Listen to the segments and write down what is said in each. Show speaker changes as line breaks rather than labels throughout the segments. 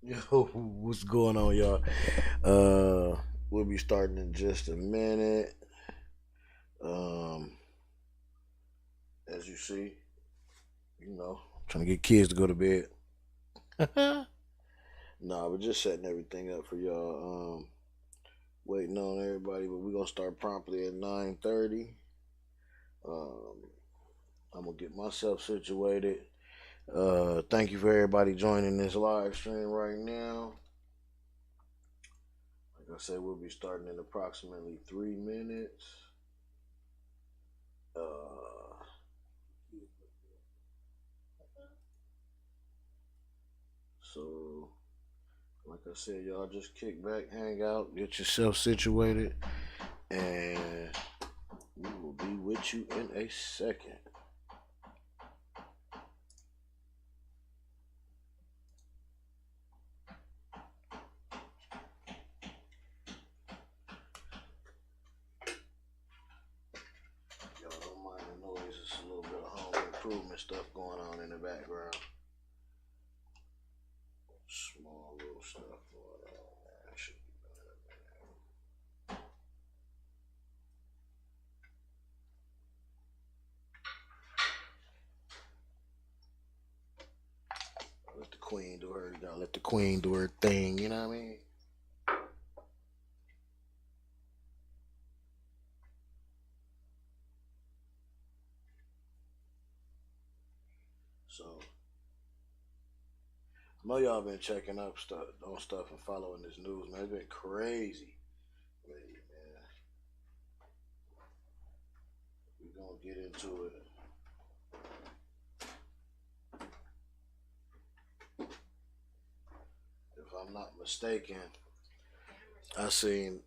Yo, what's going on, y'all? We'll be starting in just a minute. Um, as you see, trying to get kids to go to bed. Nah, we're just setting everything up for y'all. Waiting on everybody, but we're gonna start promptly at 9:30. Um, I'm gonna get myself situated. Thank you for everybody joining this live stream right now. Like I said, we'll be starting in approximately 3 minutes. Uh, so, like I said, y'all just kick back, hang out, get yourself situated, and we will be with you in a second. Y'all don't mind the noise, it's a little bit of home improvement stuff going on in the background. Small little stuff going on, man. Should be let the queen do her. You gotta let the queen do her thing. You know what I mean? So I know y'all been checking up stuff on stuff and following this news, man. It's been crazy. Lately, man. We're gonna get into it. If I'm not mistaken, I seen.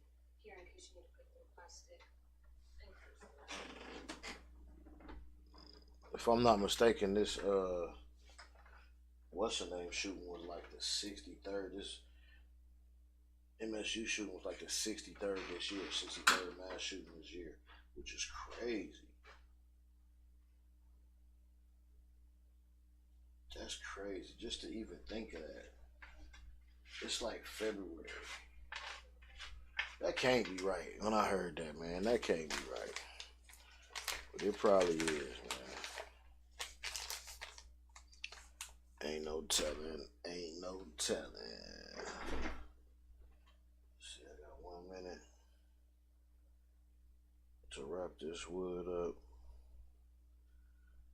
If I'm not mistaken, this what's the name shooting was like the 63rd. This MSU shooting was like the 63rd this year, 63rd mass shooting this year, which is crazy. That's crazy just to even think of that. It's like February. That can't be right. When I heard that, man, that can't be right. But it probably is, man. Ain't no telling. Ain't no telling. See, I got 1 minute to wrap this wood up.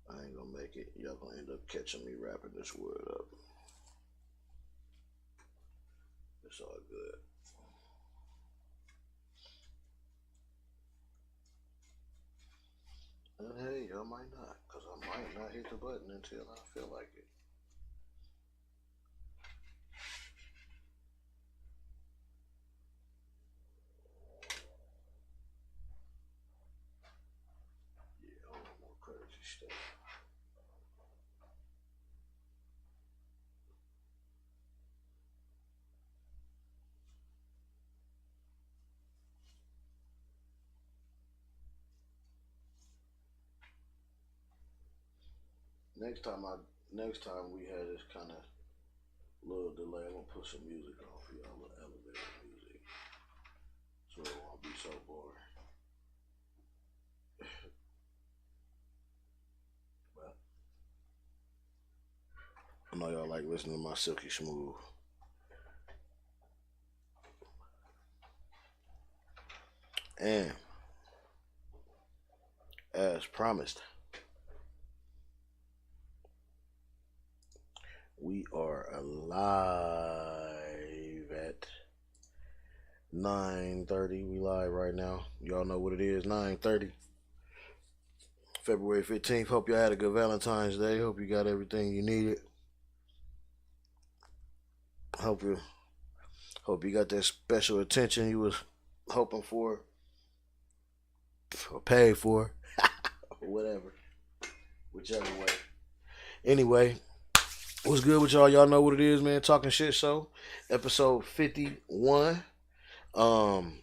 I ain't gonna make it. Y'all gonna end up catching me wrapping this wood up. It's all good. And hey, y'all might not, because I might not hit the button until I feel like it. Yeah, I want more crazy stuff. Next time I next time we had this kind of little delay, I'm gonna put some music on for y'all, little elevator music, so it won't be so boring. But I know y'all like listening to my silky smooth. And as promised, we are live at 9:30. We live right now. Y'all know what it is. 9:30, February 15th. Hope y'all had a good Valentine's Day. Hope you got everything you needed. Hope you hope you got that special attention you was hoping for or paid for or whatever, whichever way. Anyway, what's good with y'all? Y'all know what it is, man. Talking shit show, episode 51. Um,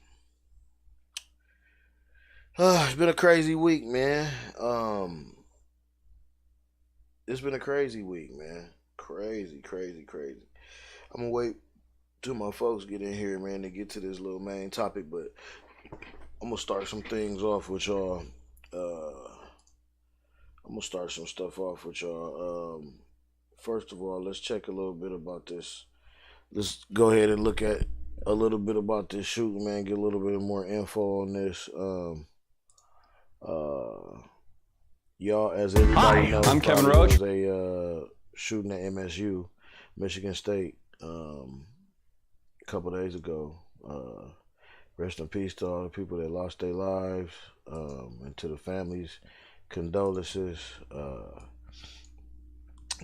it's been a crazy week, man. It's been a crazy week, man. Crazy, crazy, crazy. I'm gonna wait till my folks get in here, man, to get to this little main topic. But I'm gonna start some things off with y'all. I'm gonna start some stuff off with y'all. First of all, let's check a little bit about this. Let's go ahead and look at a little bit about this shooting, man. Get a little bit more info on this. Y'all, as everybody knows,
I'm Kevin Roach.
Was a shooting at MSU, Michigan State, a couple days ago. Rest in peace to all the people that lost their lives, and to the families, condolences.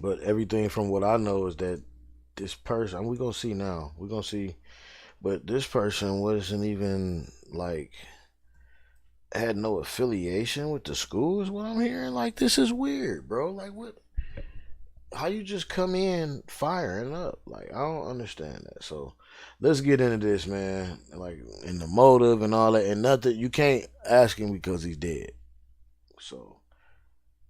But everything from what I know is that this person, we're gonna see now. We're gonna see, but this person wasn't even like had no affiliation with the school. Is what I'm hearing. Like, this is weird, bro. Like, what? How you just come in firing up? Like, I don't understand that. So let's get into this, man. Like, in the motive and all that, and nothing. You can't ask him because he's dead. So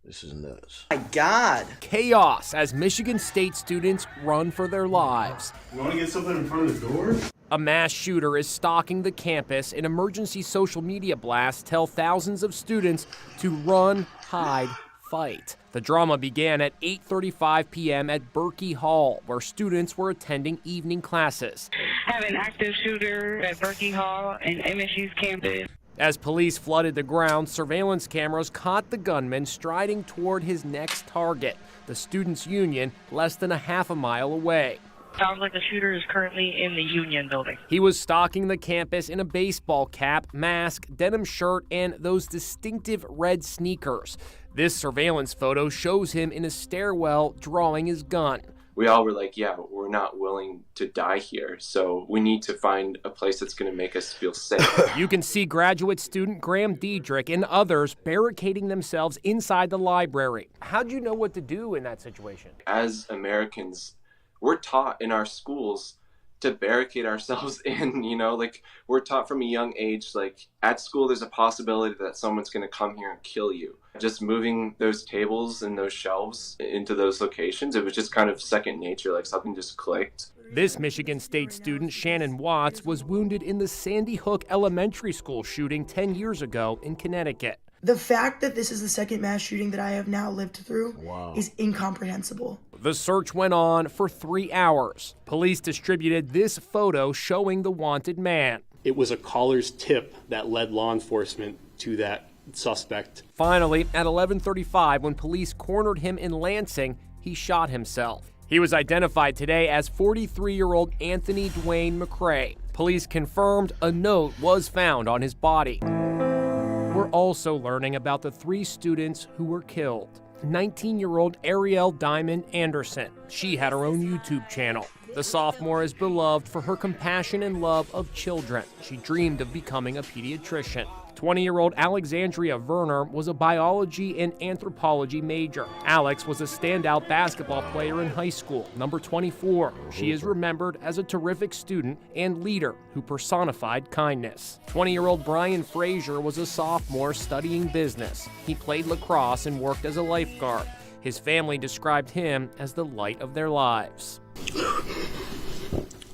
this is nuts.
My God.
Chaos as Michigan State students run for their lives.
You want to get something in front of the door?
A mass shooter is stalking the campus, and emergency social media blasts tell thousands of students to run, hide, fight. The drama began at 8:35 p.m. at Berkey Hall, where students were attending evening classes.
Have an active shooter at Berkey Hall and MSU's campus.
As police flooded the ground, surveillance cameras caught the gunman striding toward his next target, the Students' Union, less than a half a mile away.
Sounds like the shooter is currently in the Union building.
He was stalking the campus in a baseball cap, mask, denim shirt, and those distinctive red sneakers. This surveillance photo shows him in a stairwell drawing his gun.
We all were like, yeah, but we're not willing to die here, so we need to find a place that's going to make us feel safe.
You can see graduate student Graham Diedrich and others barricading themselves inside the library. How'd you know what to do in that situation?
As Americans, we're taught in our schools to barricade ourselves in, like we're taught from a young age, like at school there's a possibility that someone's going to come here and kill you. Just moving those tables and those shelves into those locations, it was just kind of second nature, like something just clicked.
This Michigan State student, Shannon Watts, was wounded in the Sandy Hook Elementary School shooting 10 years ago in Connecticut.
The fact that this is the second mass shooting that I have now lived through is incomprehensible.
The search went on for 3 hours. Police distributed this photo showing the wanted man.
It was a caller's tip that led law enforcement to that suspect.
Finally, at 11:35, when police cornered him in Lansing, he shot himself. He was identified today as 43-year-old Anthony Dwayne McCrae. Police confirmed a note was found on his body. We're also learning about the 3 students who were killed. 19-year-old Ariel Diamond Anderson. She had her own YouTube channel. The sophomore is beloved for her compassion and love of children. She dreamed of becoming a pediatrician. 20-year-old Alexandria Verner was a biology and anthropology major. Alex was a standout basketball player in high school, number 24. She is remembered as a terrific student and leader who personified kindness. 20-year-old Brian Frazier was a sophomore studying business. He played lacrosse and worked as a lifeguard. His family described him as the light of their lives.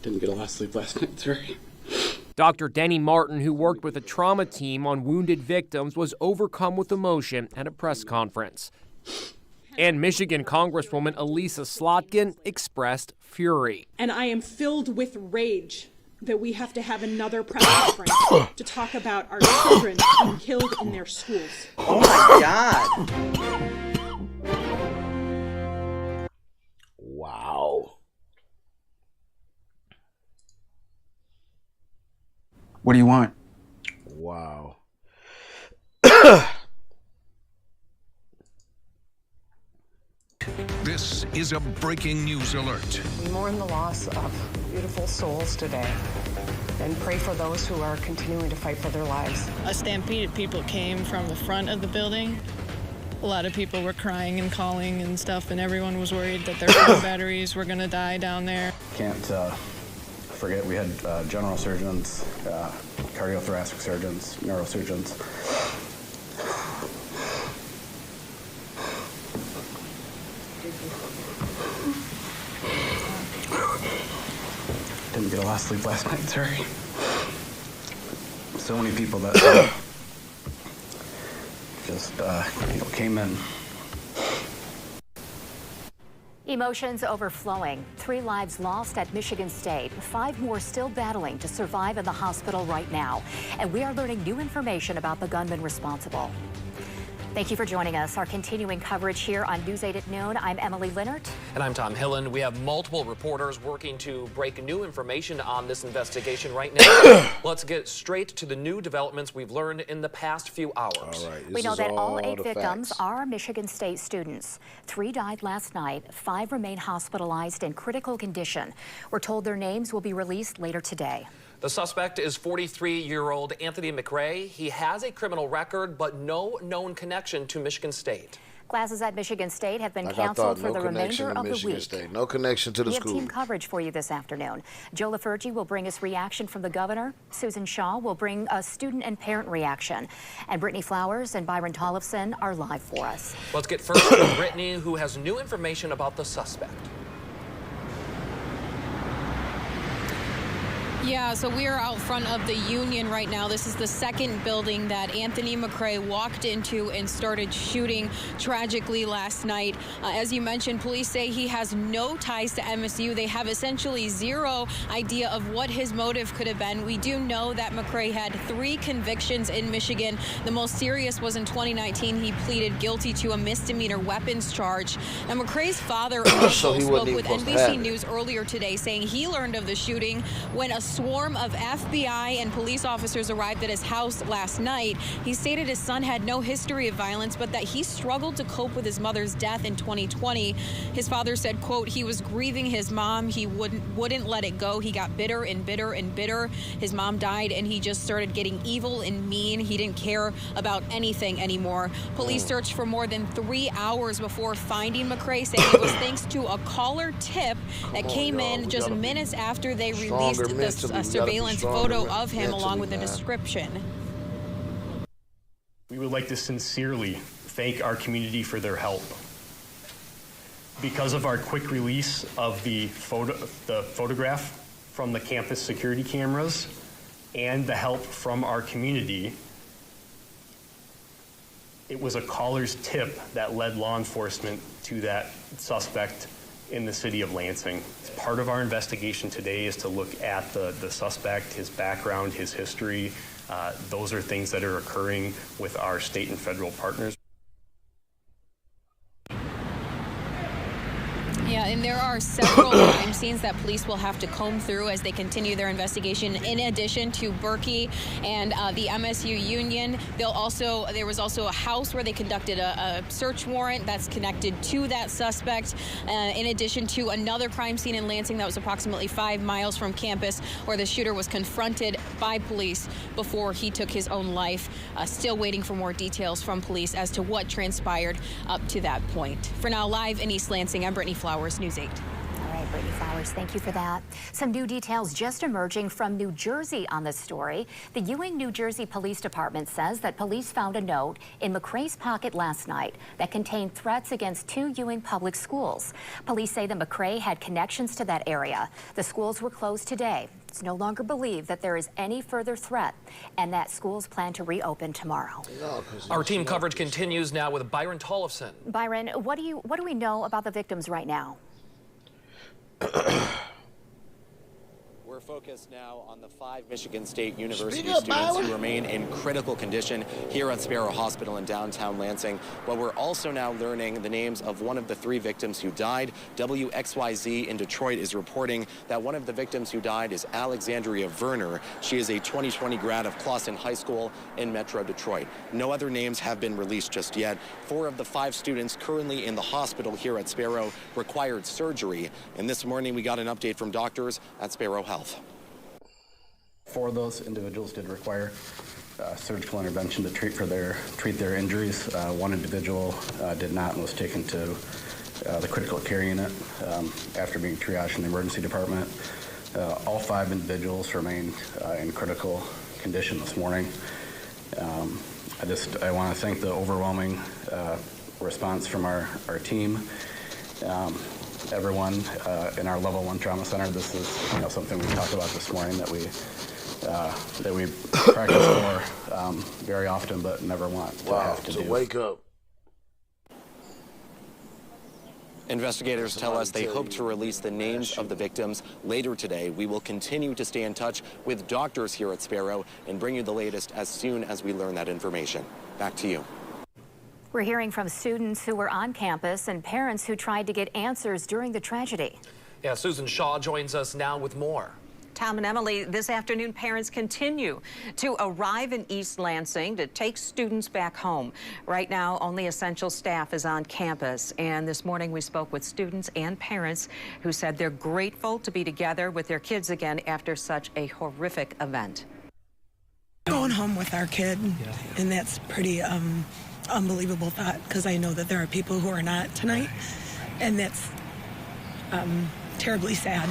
Didn't get a lot of sleep last night, sorry.
Dr. Denny Martin, who worked with a trauma team on wounded victims, was overcome with emotion at a press conference. And Michigan Congresswoman Elisa Slotkin expressed fury.
And I am filled with rage that we have to have another press conference to talk about our children being killed in their schools.
Oh my God.
Wow.
What do you want?
Wow.
This is a breaking news alert.
We mourn the loss of beautiful souls today and pray for those who are continuing to fight for their lives.
A stampede of people came from the front of the building. A lot of people were crying and calling and stuff, and everyone was worried that their phone batteries were going to die down there.
Can't forget we had general surgeons, cardiothoracic surgeons, neurosurgeons. a lot of sleep last night, sorry. So many people that just came in.
Emotions overflowing. 3 lives lost at Michigan State. 5 more still battling to survive in the hospital right now. And we are learning new information about the gunman responsible. Thank you for joining us. Our continuing coverage here on News 8 at noon. I'm Emily Linnert.
And I'm Tom Hillen. We have multiple reporters working to break new information on this investigation right now. Let's get straight to the new developments we've learned in the past few hours.
All right.
We know that all 8 victims are Michigan State students. 3 died last night. 5 remain hospitalized in critical condition. We're told their names will be released later today.
The suspect is 43-year-old Anthony McRae. He has a criminal record, but no known connection to Michigan State.
Classes at Michigan State have been canceled for the remainder of the week.
State. No connection to the school.
We have team coverage for you this afternoon. Joe LaFurgey will bring us reaction from the governor. Susan Shaw will bring us student and parent reaction. And Brittany Flowers and Byron Tollefson are live for us.
Let's get first to Brittany, who has new information about the suspect.
Yeah, so we are out front of the Union right now. This is the second building that Anthony McRae walked into and started shooting tragically last night. As you mentioned, police say he has no ties to MSU. They have essentially zero idea of what his motive could have been. We do know that McRae had 3 convictions in Michigan. The most serious was in 2019. He pleaded guilty to a misdemeanor weapons charge. Now, McRae's father also spoke with NBC News earlier today, saying he learned of the shooting when a swarm of FBI and police officers arrived at his house last night. He stated his son had no history of violence, but that he struggled to cope with his mother's death in 2020. His father said, quote, he was grieving his mom. He wouldn't let it go. He got bitter and bitter and bitter. His mom died and he just started getting evil and mean. He didn't care about anything anymore. Police searched for more than 3 hours before finding McRae, saying it was thanks to a caller tip that came in just minutes after they released the surveillance photo of him along with a description.
We would like to sincerely thank our community for their help. Because of our quick release of the photograph from the campus security cameras and the help from our community, it was a caller's tip that led law enforcement to that suspect in the city of Lansing. Part of our investigation today is to look at the suspect, his background, his history. Those are things that are occurring with our state and federal partners.
Yeah, and there are several crime scenes that police will have to comb through as they continue their investigation. In addition to Berkey and the MSU Union, there was also a house where they conducted a search warrant that's connected to that suspect. In addition to another crime scene in Lansing that was approximately 5 miles from campus, where the shooter was confronted by police before he took his own life. Still waiting for more details from police as to what transpired up to that point. For now, live in East Lansing, I'm Brittany Flowers, News 8.
All right, Brittany Flowers, thank you for that. Some new details just emerging from New Jersey on this story. The Ewing, New Jersey Police Department says that police found a note in McRae's pocket last night that contained threats against 2 Ewing public schools. Police say that McRae had connections to that area. The schools were closed today. It's no longer believed that there is any further threat and that schools plan to reopen tomorrow.
Our team coverage continues now with Byron Tollefson.
Byron, what do we know about the victims right now?
We're focused now on the 5 Michigan State University students who remain in critical condition here at Sparrow Hospital in downtown Lansing. But we're also now learning the names of one of the 3 victims who died. WXYZ in Detroit is reporting that one of the victims who died is Alexandria Verner. She is a 2020 grad of Clawson High School in Metro Detroit. No other names have been released just yet. 4 of the 5 students currently in the hospital here at Sparrow required surgery. And this morning we got an update from doctors at Sparrow Health.
4 of those individuals did require surgical intervention to treat their injuries. 1 individual did not and was taken to the critical care unit after being triaged in the emergency department. All 5 individuals remained in critical condition this morning. I want to thank the overwhelming response from our team. everyone in our level 1 trauma center. This is something we talked about this morning that we practice for very often, but never want to have to do.
Wake up.
Investigators tell us they hope to release the names of the victims later today. We will continue to stay in touch with doctors here at Sparrow and bring you the latest as soon as we learn that information. Back to you.
We're hearing from students who were on campus and parents who tried to get answers during the tragedy.
Yeah, Susan Shaw joins us now with more.
Tom and Emily, this afternoon, parents continue to arrive in East Lansing to take students back home. Right now, only essential staff is on campus. And this morning, we spoke with students and parents who said they're grateful to be together with their kids again after such a horrific event.
Going home with our kid, and that's pretty unbelievable thought, because I know that there are people who are not tonight, and that's terribly sad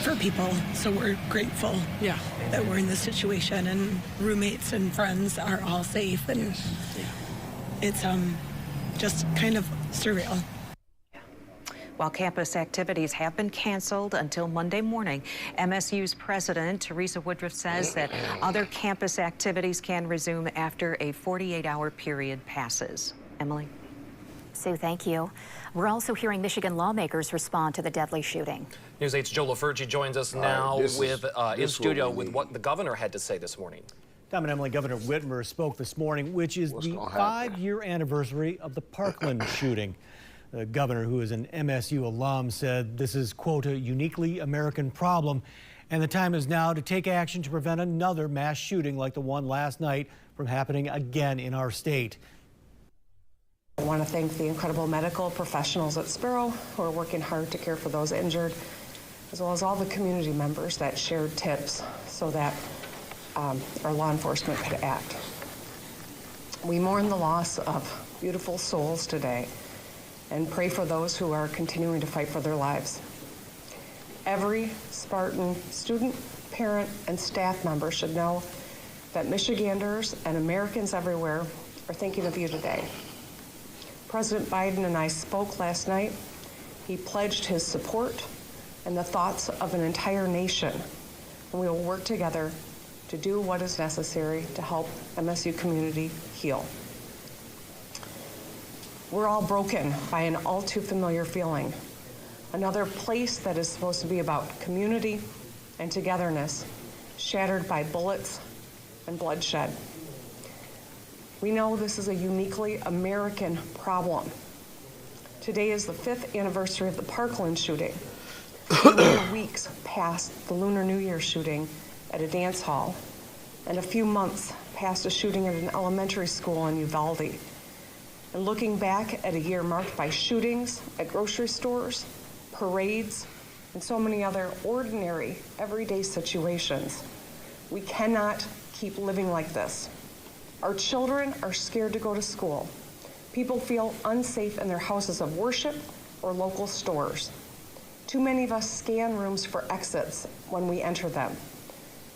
for people. So we're grateful that we're in this situation, and roommates and friends are all safe, and it's just kind of surreal.
While campus activities have been canceled until Monday morning, MSU's president, Teresa Woodruff, says that other campus activities can resume after a 48-hour period passes. Emily?
Sue, thank you. We're also hearing Michigan lawmakers respond to the deadly shooting.
News 8's Joe LaFurgey joins us now in studio with what the governor had to say this morning.
Tom and Emily, Governor Whitmer spoke this morning, which is the 5-year anniversary of the Parkland shooting. The governor, who is an MSU alum, said this is, quote, a uniquely American problem, and the time is now to take action to prevent another mass shooting like the one last night from happening again in our state.
I want to thank the incredible medical professionals at Sparrow who are working hard to care for those injured, as well as all the community members that shared tips so that our law enforcement could act. We mourn the loss of beautiful souls today and pray for those who are continuing to fight for their lives. Every Spartan student, parent, and staff member should know that Michiganders and Americans everywhere are thinking of you today. President Biden and I spoke last night. He pledged his support and the thoughts of an entire nation, and we will work together to do what is necessary to help MSU community heal. We're all broken by an all too familiar feeling. Another place that is supposed to be about community and togetherness, shattered by bullets and bloodshed. We know this is a uniquely American problem. Today is the 5th anniversary of the Parkland shooting. Mere weeks past the Lunar New Year shooting at a dance hall, and a few months past a shooting at an elementary school in Uvalde. And looking back at a year marked by shootings at grocery stores, parades, and so many other ordinary, everyday situations, we cannot keep living like this. Our children are scared to go to school. People feel unsafe in their houses of worship or local stores. Too many of us scan rooms for exits when we enter them.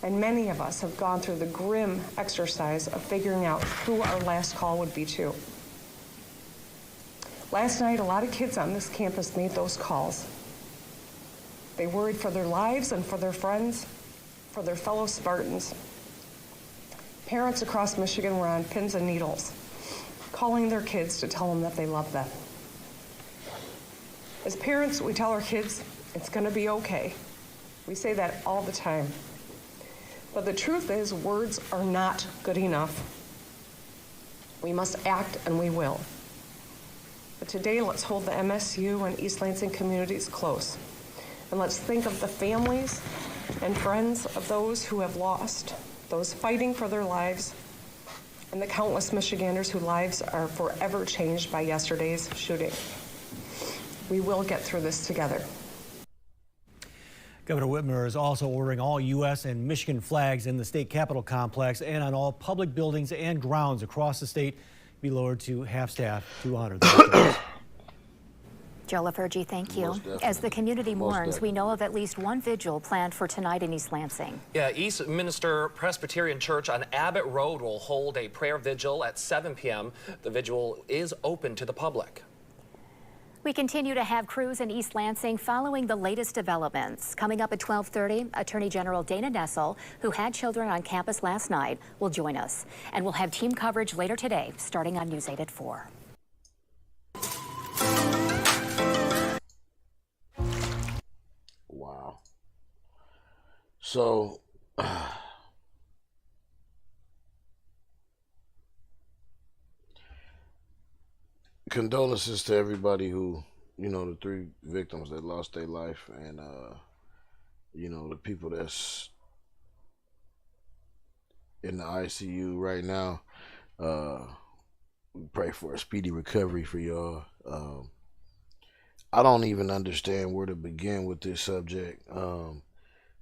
And many of us have gone through the grim exercise of figuring out who our last call would be to. Last night, a lot of kids on this campus made those calls. They worried for their lives and for their friends, for their fellow Spartans. Parents across Michigan were on pins and needles, calling their kids to tell them that they love them. As parents, we tell our kids, it's gonna be okay. We say that all the time. But the truth is, words are not good enough. We must act, and we will. But today, let's hold the MSU and East Lansing communities close. And let's think of the families and friends of those who have lost, those fighting for their lives, and the countless Michiganders whose lives are forever changed by yesterday's shooting. We will get through this together.
Governor Whitmer is also ordering all U.S. and Michigan flags in the state capitol complex and on all public buildings and grounds across the state be lowered to half-staff to honor the victims.
Joe LaFurgey, thank you. As the community mourns, we know of at least one vigil planned for tonight in East Lansing.
Yeah, Eastminster Presbyterian Church on Abbott Road will hold a prayer vigil at 7 p.m. The vigil is open to the public.
We continue to have crews in East Lansing following the latest developments. Coming up at 12:30, Attorney General Dana Nessel, who had children on campus last night, will join us. And we'll have team coverage later today, starting on News 8 at 4.
Wow. So, condolences to everybody who, the 3 victims that lost their life, and the people that's in the ICU right now. We pray for a speedy recovery for y'all. I don't even understand where to begin with this subject.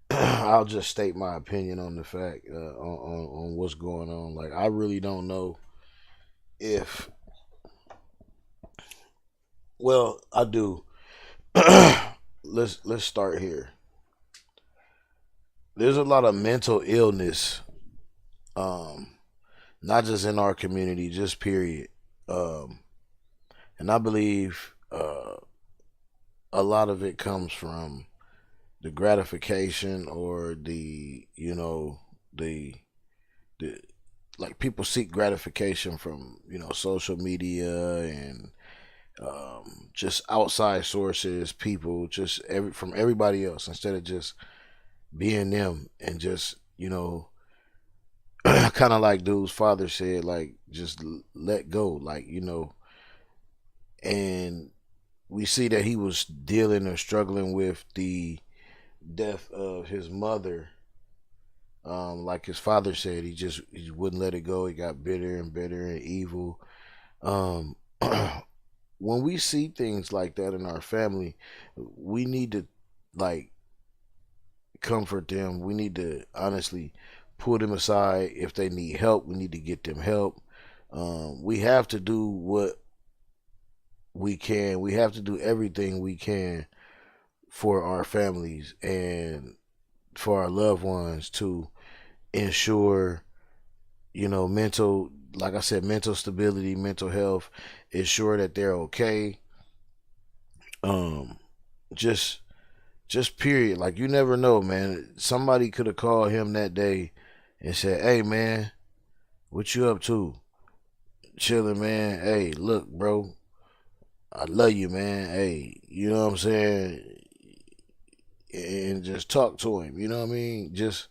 I'll just state my opinion on the fact, on what's going on. Like, I really don't know if, well, I do. Let's start here. There's a lot of mental illness, not just in our community, just period. And I believe a lot of it comes from the gratification, or the like, people seek gratification from social media and just outside sources, people, just from everybody else, instead of just being them and just kind of like dude's father said, like, just let go, like, and we see that he was dealing or struggling with the death of his mother. Like his father said, he wouldn't let it go. He got bitter and bitter and evil. When we see things like that in our family, we need to, like, comfort them. We need to honestly pull them aside. If they need help, we need to get them help. We have to do what we can. We have to do everything we can for our families and for our loved ones to ensure, mental, like I said, mental stability, mental health, ensure that they're okay. Just period. Like, you never know, man. Somebody could have called him that day and said, "Hey, man, what you up to?" "Chilling, man. Hey, look, bro, I love you, man. Hey," you know what I'm saying? And just talk to him, you know what I mean? Just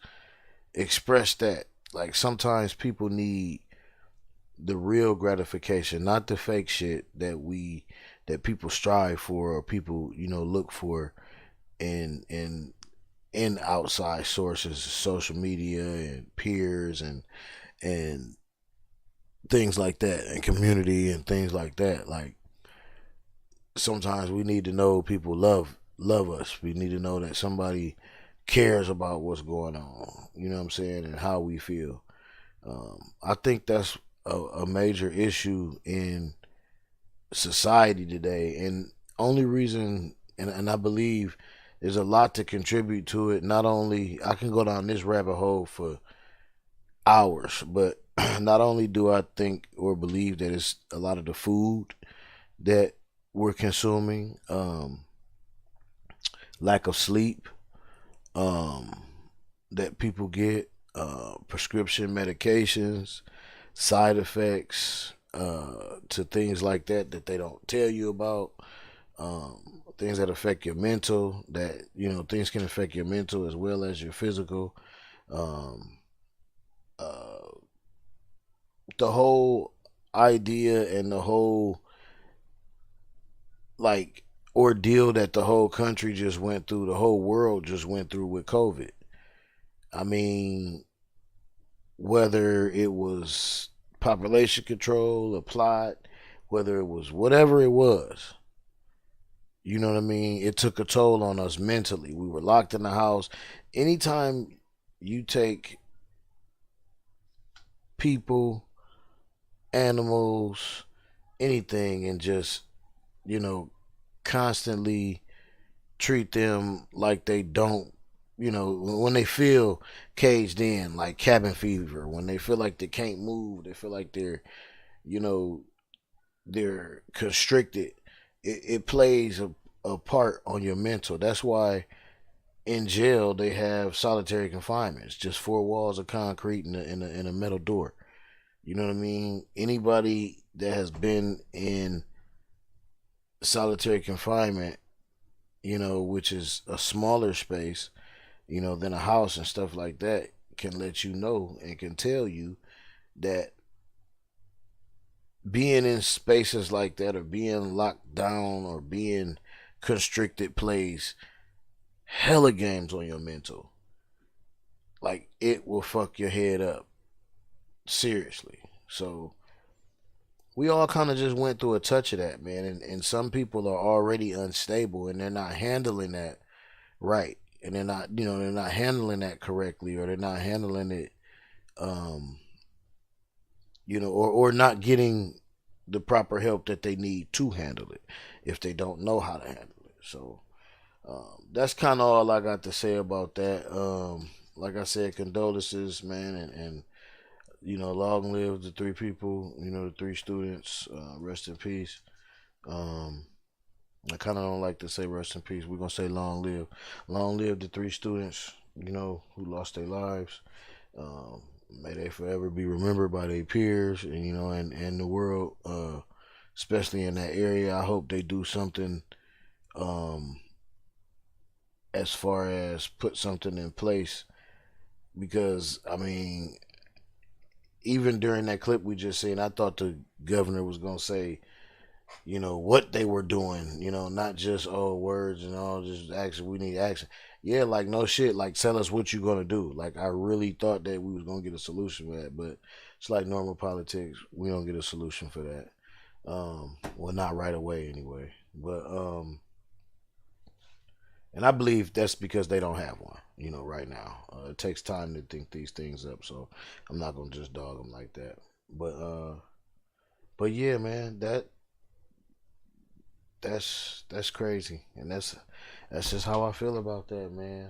express that. Like, sometimes people need the real gratification, not the fake shit that people strive for, or people, look for in outside sources, social media and peers and things like that, and community and things like that. Like, sometimes we need to know people love us. We need to know that somebody cares about what's going on, you know what I'm saying, and how we feel. I think that's a major issue in society today, and only reason, and I believe there's a lot to contribute to it. Not only, I can go down this rabbit hole for hours, but not only do I think or believe that it's a lot of the food that we're consuming, lack of sleep that people get, prescription medications, side effects to things like that they don't tell you about, things that affect your mental, that things can affect your mental as well as your physical. The whole idea and the whole, like, ordeal that the whole country just went through, the whole world just went through with COVID. I mean, whether it was population control, a plot, whether it was whatever it was, you know what I mean? It took a toll on us mentally. We were locked in the house. Anytime you take people, animals, anything, and just, constantly treat them like they don't, when they feel caged in, like cabin fever, when they feel like they can't move, they feel like they're constricted. it plays a part on your mental. That's why in jail they have solitary confinement. It's just 4 walls of concrete and a metal door. You know what I mean? Anybody that has been in solitary confinement, you know, which is a smaller space, you know, than a house and stuff like that, can let you know and can tell you that being in spaces like that or being locked down or being constricted plays hella games on your mental. Like, it will fuck your head up. Seriously. So we all kind of just went through a touch of that, man. And some people are already unstable and they're not handling that right. And they're not, you know, they're not handling that correctly, or they're not handling it, you know, or not getting the proper help that they need to handle it if they don't know how to handle it. So that's kind of all I got to say about that. Like I said, condolences, man, and you know, long live the 3 people, you know, the 3 students. Rest in peace. I kind of don't like to say rest in peace. We're going to say long live. Long live the 3 students, you know, who lost their lives. May they forever be remembered by their peers and, you know, and the world, especially in that area. I hope they do something as far as put something in place, because, I mean, even during that clip we just seen, I thought the governor was going to say, you know, what they were doing, you know, not just, oh, words and all, just action. We need action. Yeah, like, no shit, like, tell us what you're going to do. Like, I really thought that we was going to get a solution for that, but it's like normal politics. We don't get a solution for that. Well, not right away anyway. But, and I believe that's because they don't have one, you know, right now. It takes time to think these things up, so I'm not going to just dog them like that. But yeah, man, that's crazy, and that's just how I feel about that, man.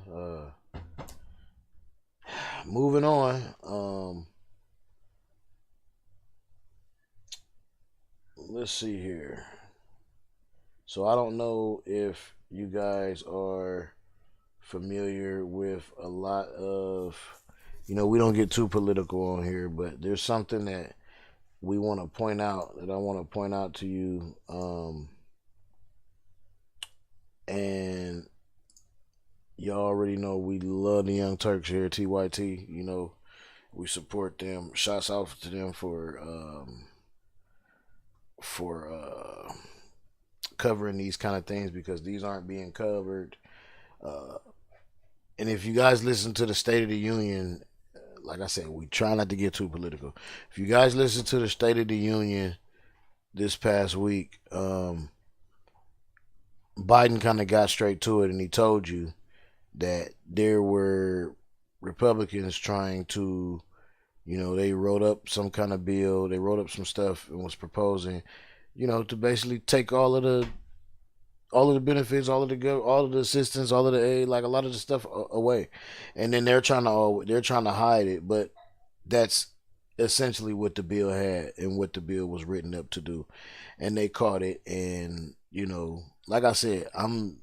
Moving on. Let's see here. So I don't know if you guys are familiar with a lot of, you know, we don't get too political on here, but there's something that we want to point out, that I want to point out to you. And y'all already know we love the Young Turks here at TYT. You know, we support them. Shouts out to them for covering these kind of things, because these aren't being covered. And if you guys listen to the State of the Union, like I said, we try not to get too political. If you guys listen to the State of the Union this past week, Biden kind of got straight to it, and he told you that there were Republicans trying to, you know, they wrote up some kind of bill, they wrote up some stuff and was proposing, you know, to basically take all of the benefits, all of the assistance, all of the aid, like a lot of the stuff away. And then they're trying to hide it, but that's essentially what the bill had and what the bill was written up to do. And they caught it, and, you know, like I said, I'm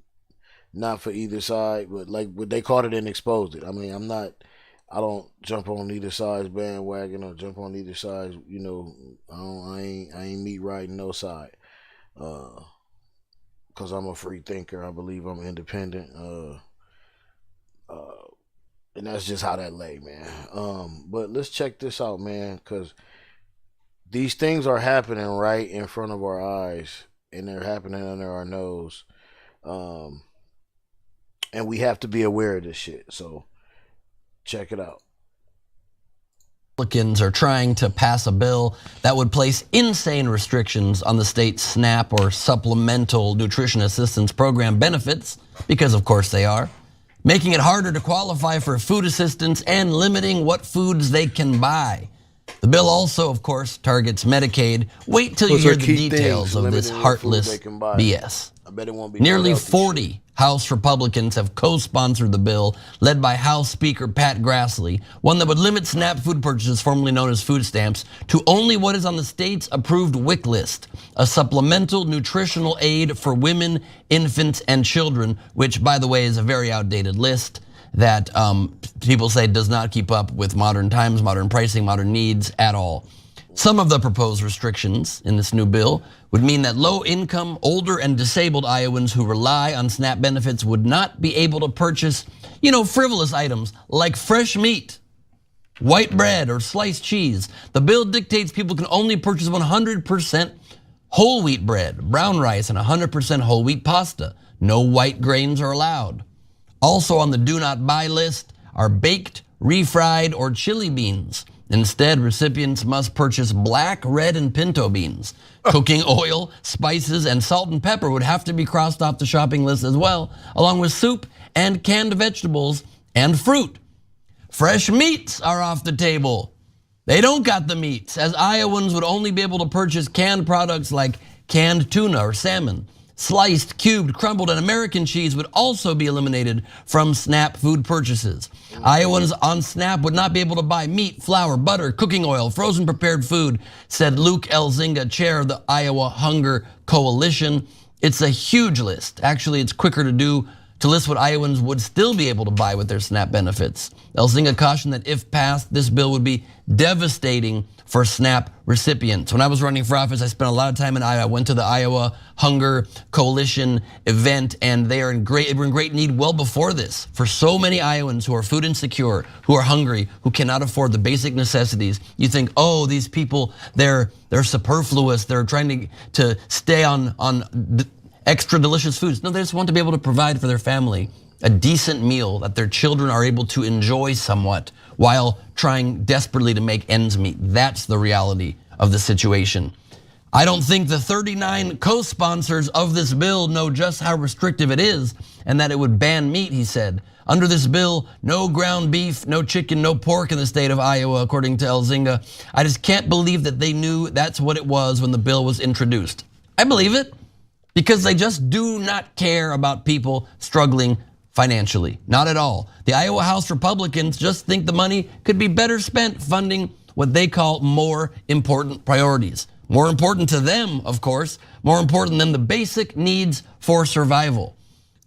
not for either side, but like they caught it and exposed it. I mean, I don't jump on either side's bandwagon or jump on either side, you know. I ain't meat riding no side. Cause I'm a free thinker. I believe I'm independent. And that's just how that lay, man. But let's check this out, man, cause these things are happening right in front of our eyes, and they're happening under our nose. And we have to be aware of this shit. So check it out.
Republicans are trying to pass a bill that would place insane restrictions on the state's SNAP or Supplemental Nutrition Assistance Program benefits, because of course they are, making it harder to qualify for food assistance and limiting what foods they can buy. The bill also, of course, targets Medicaid. Wait till you hear the details of this heartless BS.
I bet it won't be
Nearly 40 House Republicans have co-sponsored the bill led by House Speaker Pat Grassley, one that would limit SNAP food purchases, formerly known as food stamps, to only what is on the state's approved WIC list, a supplemental nutritional aid for women, infants, and children, which, by the way, is a very outdated list that people say does not keep up with modern times, modern pricing, modern needs at all. Some of the proposed restrictions in this new bill would mean that low-income, older, and disabled Iowans who rely on SNAP benefits would not be able to purchase, frivolous items like fresh meat, white bread, or sliced cheese. The bill dictates people can only purchase 100% whole wheat bread, brown rice, and 100% whole wheat pasta. No white grains are allowed. Also on the do not buy list are baked, refried, or chili beans. Instead, recipients must purchase black, red, and pinto beans. Cooking oil, spices, and salt and pepper would have to be crossed off the shopping list as well, along with soup and canned vegetables and fruit. Fresh meats are off the table. They don't got the meats, as Iowans would only be able to purchase canned products like canned tuna or salmon. Sliced, cubed, crumbled, and American cheese would also be eliminated from SNAP food purchases. Iowans on SNAP would not be able to buy meat, flour, butter, cooking oil, frozen prepared food, said Luke Elzinga, chair of the Iowa Hunger Coalition. It's a huge list. Actually, it's quicker to list what Iowans would still be able to buy with their SNAP benefits. Elzinga cautioned that if passed, this bill would be devastating for SNAP recipients. When I was running for office, I spent a lot of time in Iowa. I went to the Iowa Hunger Coalition event, and they were in great need well before this. For so many Iowans who are food insecure, who are hungry, who cannot afford the basic necessities, you think, oh, these people, they're superfluous. They're trying to stay on extra delicious foods. No, they just want to be able to provide for their family a decent meal that their children are able to enjoy somewhat while trying desperately to make ends meet. That's the reality of the situation. I don't think the 39 co-sponsors of this bill know just how restrictive it is and that it would ban meat, he said. Under this bill, no ground beef, no chicken, no pork in the state of Iowa, according to Elzinga. I just can't believe that they knew that's what it was when the bill was introduced. I believe it, because they just do not care about people struggling financially, not at all. The Iowa House Republicans just think the money could be better spent funding what they call more important priorities. More important to them, of course, more important than the basic needs for survival.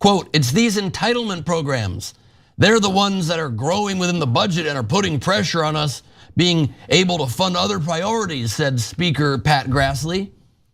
Quote, it's these entitlement programs. They're the ones that are growing within the budget and are putting pressure on us being able to fund other priorities, said Speaker Pat Grassley.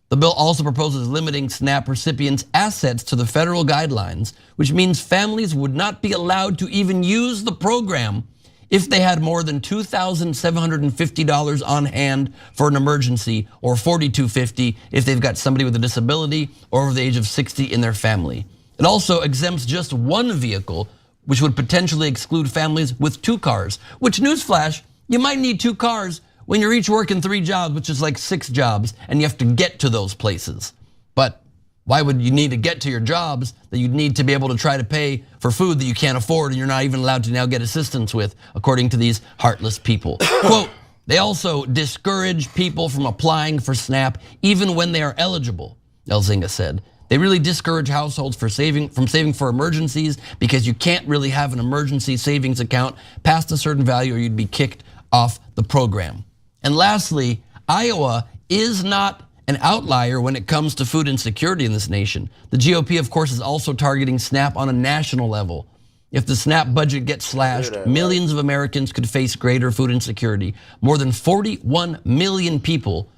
The bill also proposes limiting SNAP recipients' assets to the federal guidelines, which means families would not be allowed to even use the program if they had more than $2,750 on hand for an emergency, or $4,250 if they've got somebody with a disability or over the age of 60 in their family. It also exempts just one vehicle, which would potentially exclude families with 2 cars, which, newsflash, you might need 2 cars when you're each working 3 jobs, which is like 6 jobs, and you have to get to those places. But why would you need to get to your jobs that you'd need to be able to try to pay for food that you can't afford and you're not even allowed to now get assistance with, according to these heartless people? Quote, they also discourage people from applying for SNAP even when they are eligible, Elzinga said. They really discourage households from saving for emergencies because you can't really have an emergency savings account past a certain value or you'd be kicked off the program. And lastly, Iowa is not an outlier when it comes to food insecurity in this nation. The GOP, of course, is also targeting SNAP on a national level. If the SNAP budget gets slashed, millions of Americans could face greater food insecurity. More than 41 million people,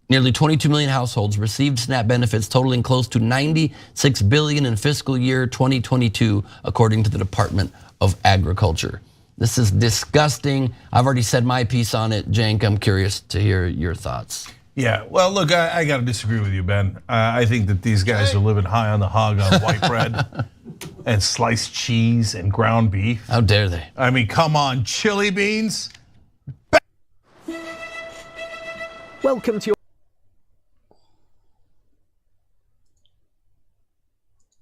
nearly 22 million households, received SNAP benefits totaling close to $96 billion in fiscal year 2022, according to the Department of Agriculture. This is disgusting. I've already said my piece on it. Cenk, I'm curious to hear your thoughts.
Yeah, well, look, I got to disagree with you, Ben. I think that these guys are living high on the hog on white bread and sliced cheese and ground beef.
How dare they?
I mean, come on, chili beans.
Welcome to your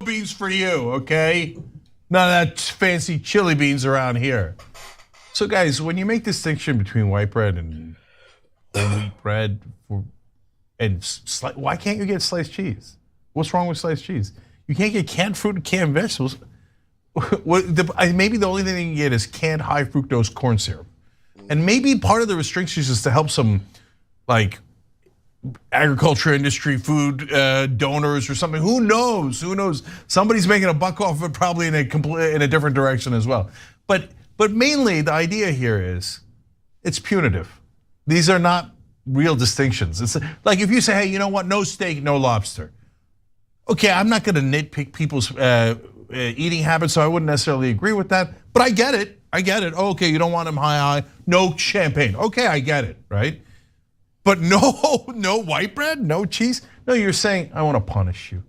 beans for you, okay? None of that fancy chili beans around here. So guys, when you make distinction between white bread and whole wheat bread, why can't you get sliced cheese? What's wrong with sliced cheese? You can't get canned fruit and canned vegetables. Maybe the only thing they can get is canned high fructose corn syrup. And maybe part of the restrictions is to help some like agriculture industry, food donors or something. Who knows? Who knows? Somebody's making a buck off of it, probably in a different direction as well. But mainly the idea here is it's punitive. These are not real distinctions. It's like if you say, hey, you know what? No steak, no lobster. Okay, I'm not going to nitpick people's eating habits, so I wouldn't necessarily agree with that. But I get it. Oh, okay, you don't want them high. No champagne. Okay, I get it, right? But no white bread, no cheese. No, you're saying I want to punish you.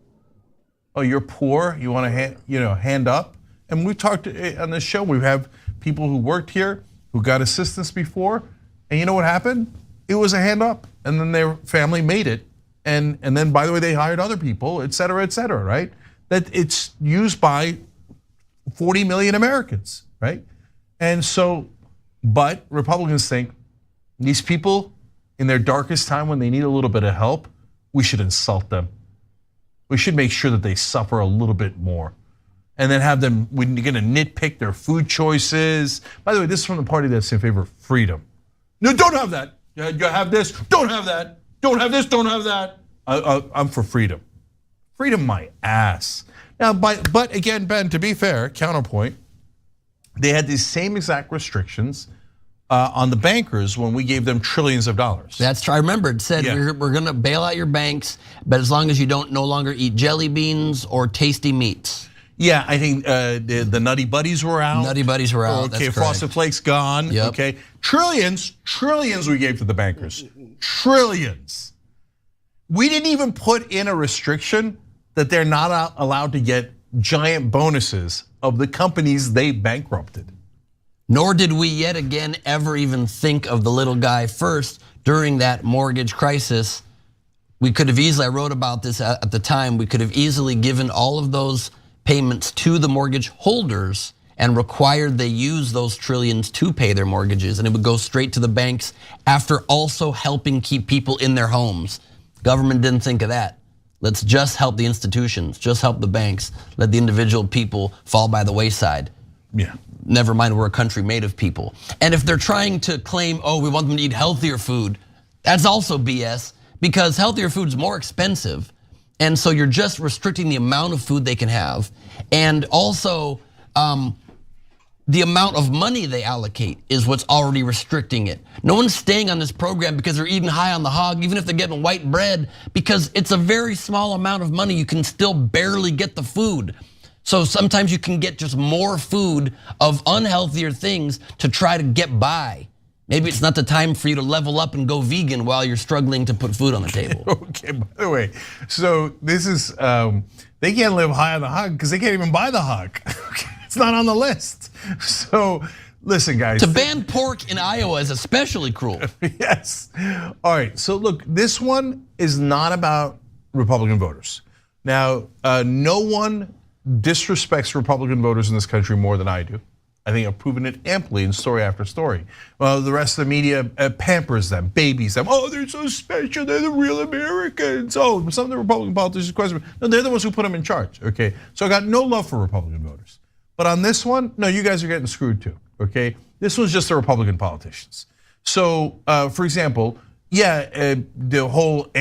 Oh, you're poor. You want to hand up. And we talked on this show. We have people who worked here who got assistance before, and you know what happened? It was a hand up, and then their family made it, and then by the way they hired other people, et cetera, right? That it's used by 40 million Americans, right? And so, but Republicans think these people in their darkest time when they need a little bit of help, we should insult them. We should make sure that they suffer a little bit more. And then have them, we're gonna nitpick their food choices. By the way, this is from the party that's in favor of freedom. No, don't have that. You have this, don't have that. Don't have this, don't have that. I'm for freedom. Freedom my ass. Now, but again, Ben, to be fair, counterpoint, they had these same exact restrictions on the bankers when we gave them trillions of dollars.
That's true. I remember it said we're going to bail out your banks, but as long as you don't no longer eat jelly beans or tasty meats.
Yeah, I think the Nutty Buddies were out.
Nutty Buddies were out.
Okay, Frosted Flakes gone.
Yep.
Okay, trillions we gave to the bankers. Trillions. We didn't even put in a restriction that they're not allowed to get giant bonuses of the companies they bankrupted.
Nor did we yet again ever even think of the little guy first during that mortgage crisis. We could have easily, I wrote about this at the time, we could have easily given all of those payments to the mortgage holders and required they use those trillions to pay their mortgages, and it would go straight to the banks after also helping keep people in their homes. Government didn't think of that. Let's just help the institutions, just help the banks, let the individual people fall by the wayside.
Yeah.
Never mind, we're a country made of people. And if they're trying to claim, oh, we want them to eat healthier food, that's also BS, because healthier food is more expensive. And so you're just restricting the amount of food they can have. And also, the amount of money they allocate is what's already restricting it. No one's staying on this program because they're eating high on the hog, even if they're getting white bread, because it's a very small amount of money. You can still barely get the food. So sometimes you can get just more food of unhealthier things to try to get by. Maybe it's not the time for you to level up and go vegan while you're struggling to put food on the table.
Okay, by the way, so this is, they can't live high on the hog because they can't even buy the hog. It's not on the list. So listen, guys.
To ban pork in Iowa is especially cruel.
Yes. All right, so look, this one is not about Republican voters. Now, no one disrespects Republican voters in this country more than I do. I think I've proven it amply in story after story. Well, the rest of the media pampers them, babies them. Oh, they're so special, they're the real Americans. Oh, some of the Republican politicians question, no, they're the ones who put them in charge, okay? So I got no love for Republican voters. But on this one, no, you guys are getting screwed too, okay? This was just the Republican politicians. So, for example, the whole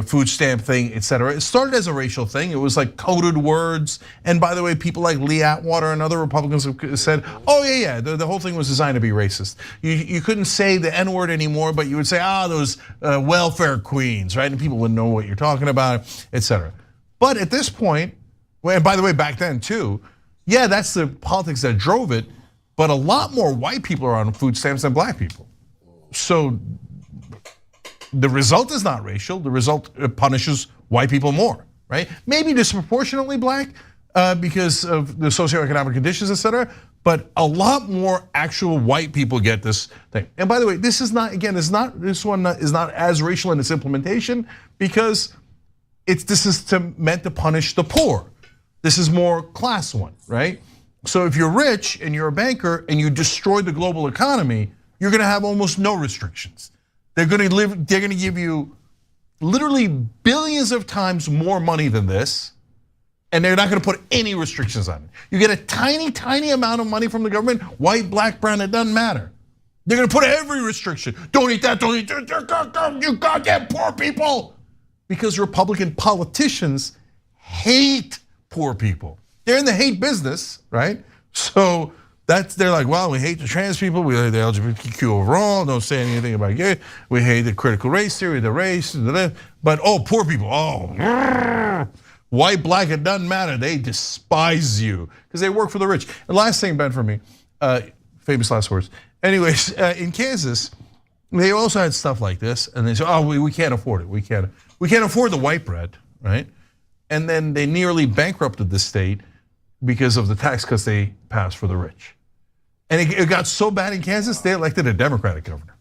food stamp thing, et cetera. It started as a racial thing. It was like coded words. And by the way, people like Lee Atwater and other Republicans have said, oh yeah, the whole thing was designed to be racist. You couldn't say the N-word anymore, but you would say, those welfare queens, right? And people wouldn't know what you're talking about, et cetera. But at this point, and by the way, back then too, yeah, that's the politics that drove it, but a lot more white people are on food stamps than black people. So the result is not racial. The result punishes white people more, right? Maybe disproportionately black because of the socioeconomic conditions, et cetera. But a lot more actual white people get this thing. And by the way, this is not, again, this one is not as racial in its implementation because this is meant to punish the poor. This is more class one, right? So if you're rich and you're a banker and you destroy the global economy, you're gonna have almost no restrictions. They're gonna give you literally billions of times more money than this, And they're not gonna put any restrictions on it. You get a tiny, tiny amount of money from the government, white, black, brown, it doesn't matter. They're gonna put every restriction. Don't eat that, don't eat that, you goddamn poor people. Because Republican politicians hate poor people. They're in the hate business, right? So they're like, well, we hate the trans people, we hate the LGBTQ overall, don't say anything about gay, we hate the critical race theory, the race, but poor people, white, black, it doesn't matter, they despise you because they work for the rich. And last thing, Ben, for me, famous last words. Anyways, in Kansas, they also had stuff like this, and they said, we can't afford it, we can't afford the white bread, right? And then they nearly bankrupted the state because of the tax cuts they passed for the rich. And it got so bad in Kansas, they elected a Democratic governor.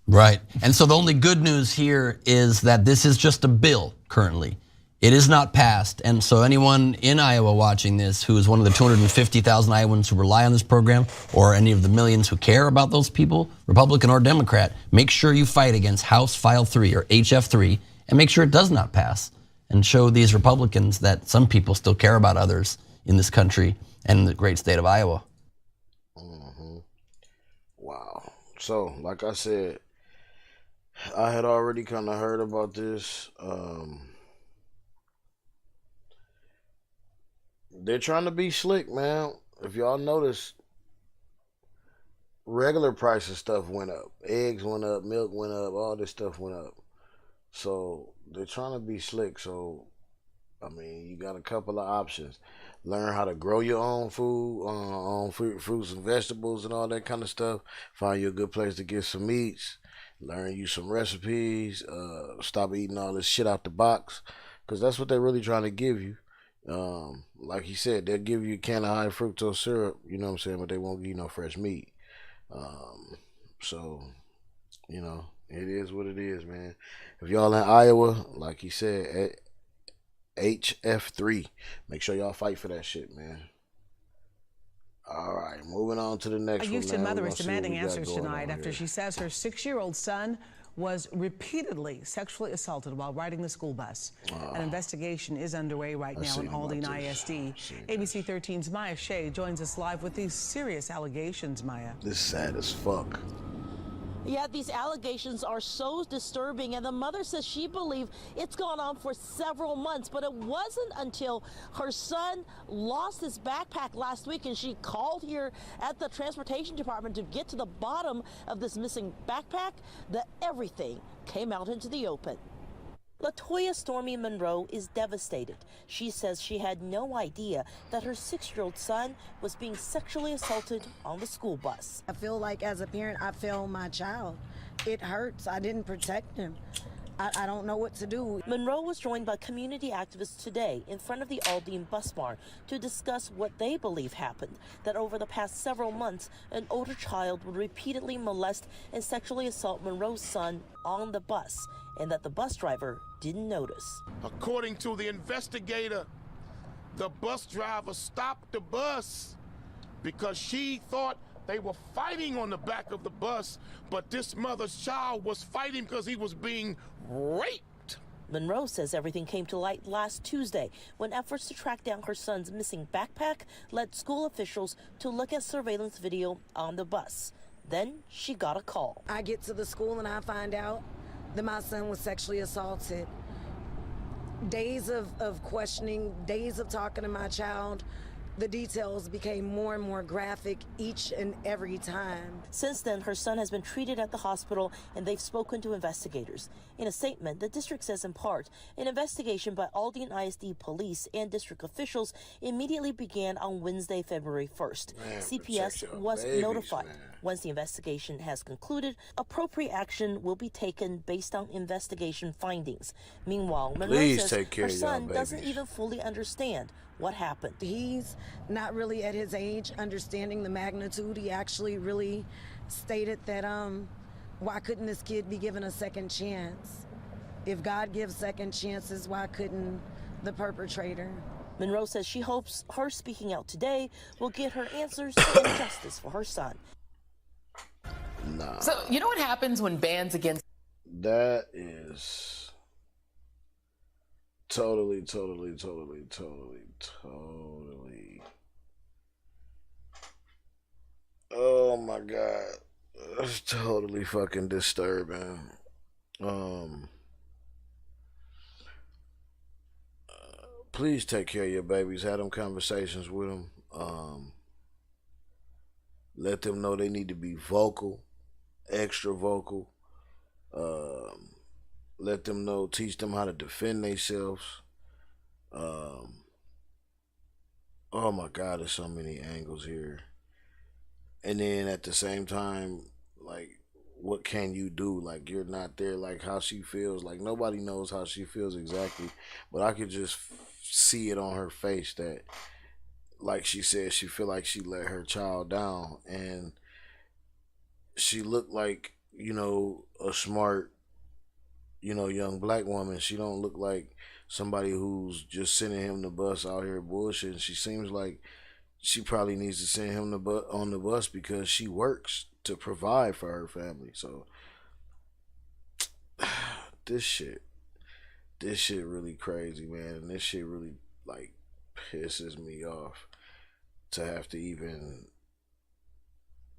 Right, and so the only good news here is that this is just a bill currently. It is not passed, and so anyone in Iowa watching this who is one of the 250,000 Iowans who rely on this program, or any of the millions who care about those people, Republican or Democrat, make sure you fight against House File 3 or HF3 and make sure it does not pass, and show these Republicans that some people still care about others in this country and in the great state of Iowa.
Wow. So, like I said, I had already kind of heard about this. They're trying to be slick, man. If y'all notice, regular prices stuff went up. Eggs went up, milk went up, all this stuff went up. So they're trying to be slick. So, I mean, you got a couple of options. Learn how to grow your own food, fruits and vegetables and all that kind of stuff. Find you a good place to get some meats. Learn you some recipes. Stop eating all this shit out the box, because that's what they're really trying to give you. Like he said, they'll give you a can of high fructose syrup, you know what I'm saying, but they won't give you no fresh meat. So, you know, it is what it is, man. If y'all in Iowa, like he said, HF3, make sure y'all fight for that shit, man. All right, moving on to the next one.
A Houston mother is demanding answers tonight after she says her 6-year-old son was repeatedly sexually assaulted while riding the school bus. An investigation is underway right now in Aldine ISD. ABC 13's Maya Shea joins us live with these serious allegations, Maya.
This is sad as fuck.
Yeah, these allegations are so disturbing, and the mother says she believes it's gone on for several months, but it wasn't until her son lost his backpack last week and she called here at the transportation department to get to the bottom of this missing backpack that everything came out into the open. LaToya Stormy Monroe is devastated. She says she had no idea that her 6-year-old son was being sexually assaulted on the school bus.
I feel like as a parent, I failed my child. It hurts. I didn't protect him. I don't know what to do.
Monroe was joined by community activists today in front of the Aldine bus barn to discuss what they believe happened, that over the past several months, an older child would repeatedly molest and sexually assault Monroe's son on the bus, and that the bus driver didn't notice.
According to the investigator, the bus driver stopped the bus because she thought they were fighting on the back of the bus, but this mother's child was fighting because he was being raped.
Monroe says everything came to light last Tuesday when efforts to track down her son's missing backpack led school officials to look at surveillance video on the bus. Then she got a call.
I get to the school and I find out that my son was sexually assaulted. Days of questioning, days of talking to my child, the details became more and more graphic each and every time.
Since then, her son has been treated at the hospital and they've spoken to investigators. In a statement, the district says in part, an investigation by Aldine ISD police and district officials immediately began on Wednesday, February 1st. CPS was notified. Once the investigation has concluded, appropriate action will be taken based on investigation findings. Meanwhile, Monroe says her son doesn't even fully understand what happened.
He's not really at his age understanding the magnitude. He actually really stated that why couldn't this kid be given a second chance? If God gives second chances, why couldn't the perpetrator?
Monroe says she hopes her speaking out today will get her answers and justice for her son.
Nah.
So, you know what happens when bans against...
That is Totally. Oh my God. That's totally fucking disturbing. Please take care of your babies. Have them conversations with them. Let them know they need to be vocal, extra vocal. Let them know, teach them how to defend themselves. Oh my God, there's so many angles here. And then at the same time, like, what can you do? Like, you're not there, like how she feels. Like, nobody knows how she feels exactly, but I could just see it on her face that, like she said, she feel like she let her child down, and she looked like, you know, a smart, you know, young black woman. She don't look like somebody who's just sending him the bus out here bullshit. She seems like she probably needs to send him on the bus because she works to provide for her family. So this shit really crazy, man. And this shit really, like, pisses me off to have to even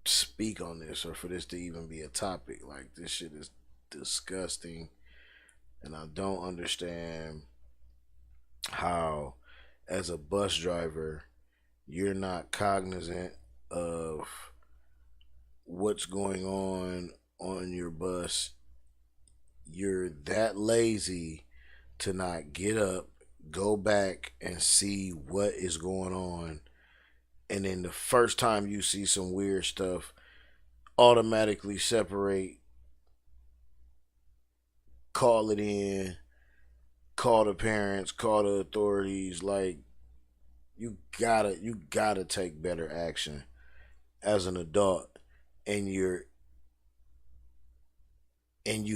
speak on this, or for this to even be a topic. Like, this shit is disgusting, and I don't understand how, as a bus driver, you're not cognizant of what's going on your bus. You're that lazy to not get up, go back and see what is going on, and then the first time you see some weird stuff, automatically separate, call it in, call the parents, call the authorities. Like, you gotta take better action as an adult, and you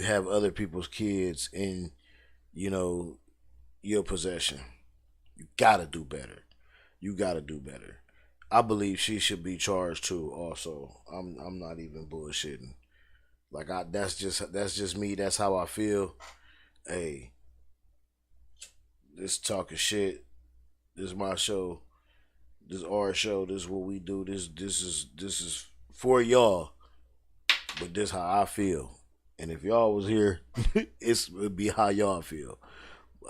have other people's kids in, you know, your possession. You gotta do better. I believe she should be charged too. Also, I'm not even bullshitting. Like, that's just me. That's how I feel. Hey, this talking shit. This is my show. This is our show. This is what we do. This is for y'all. But this how I feel. And if y'all was here, it'd be how y'all feel.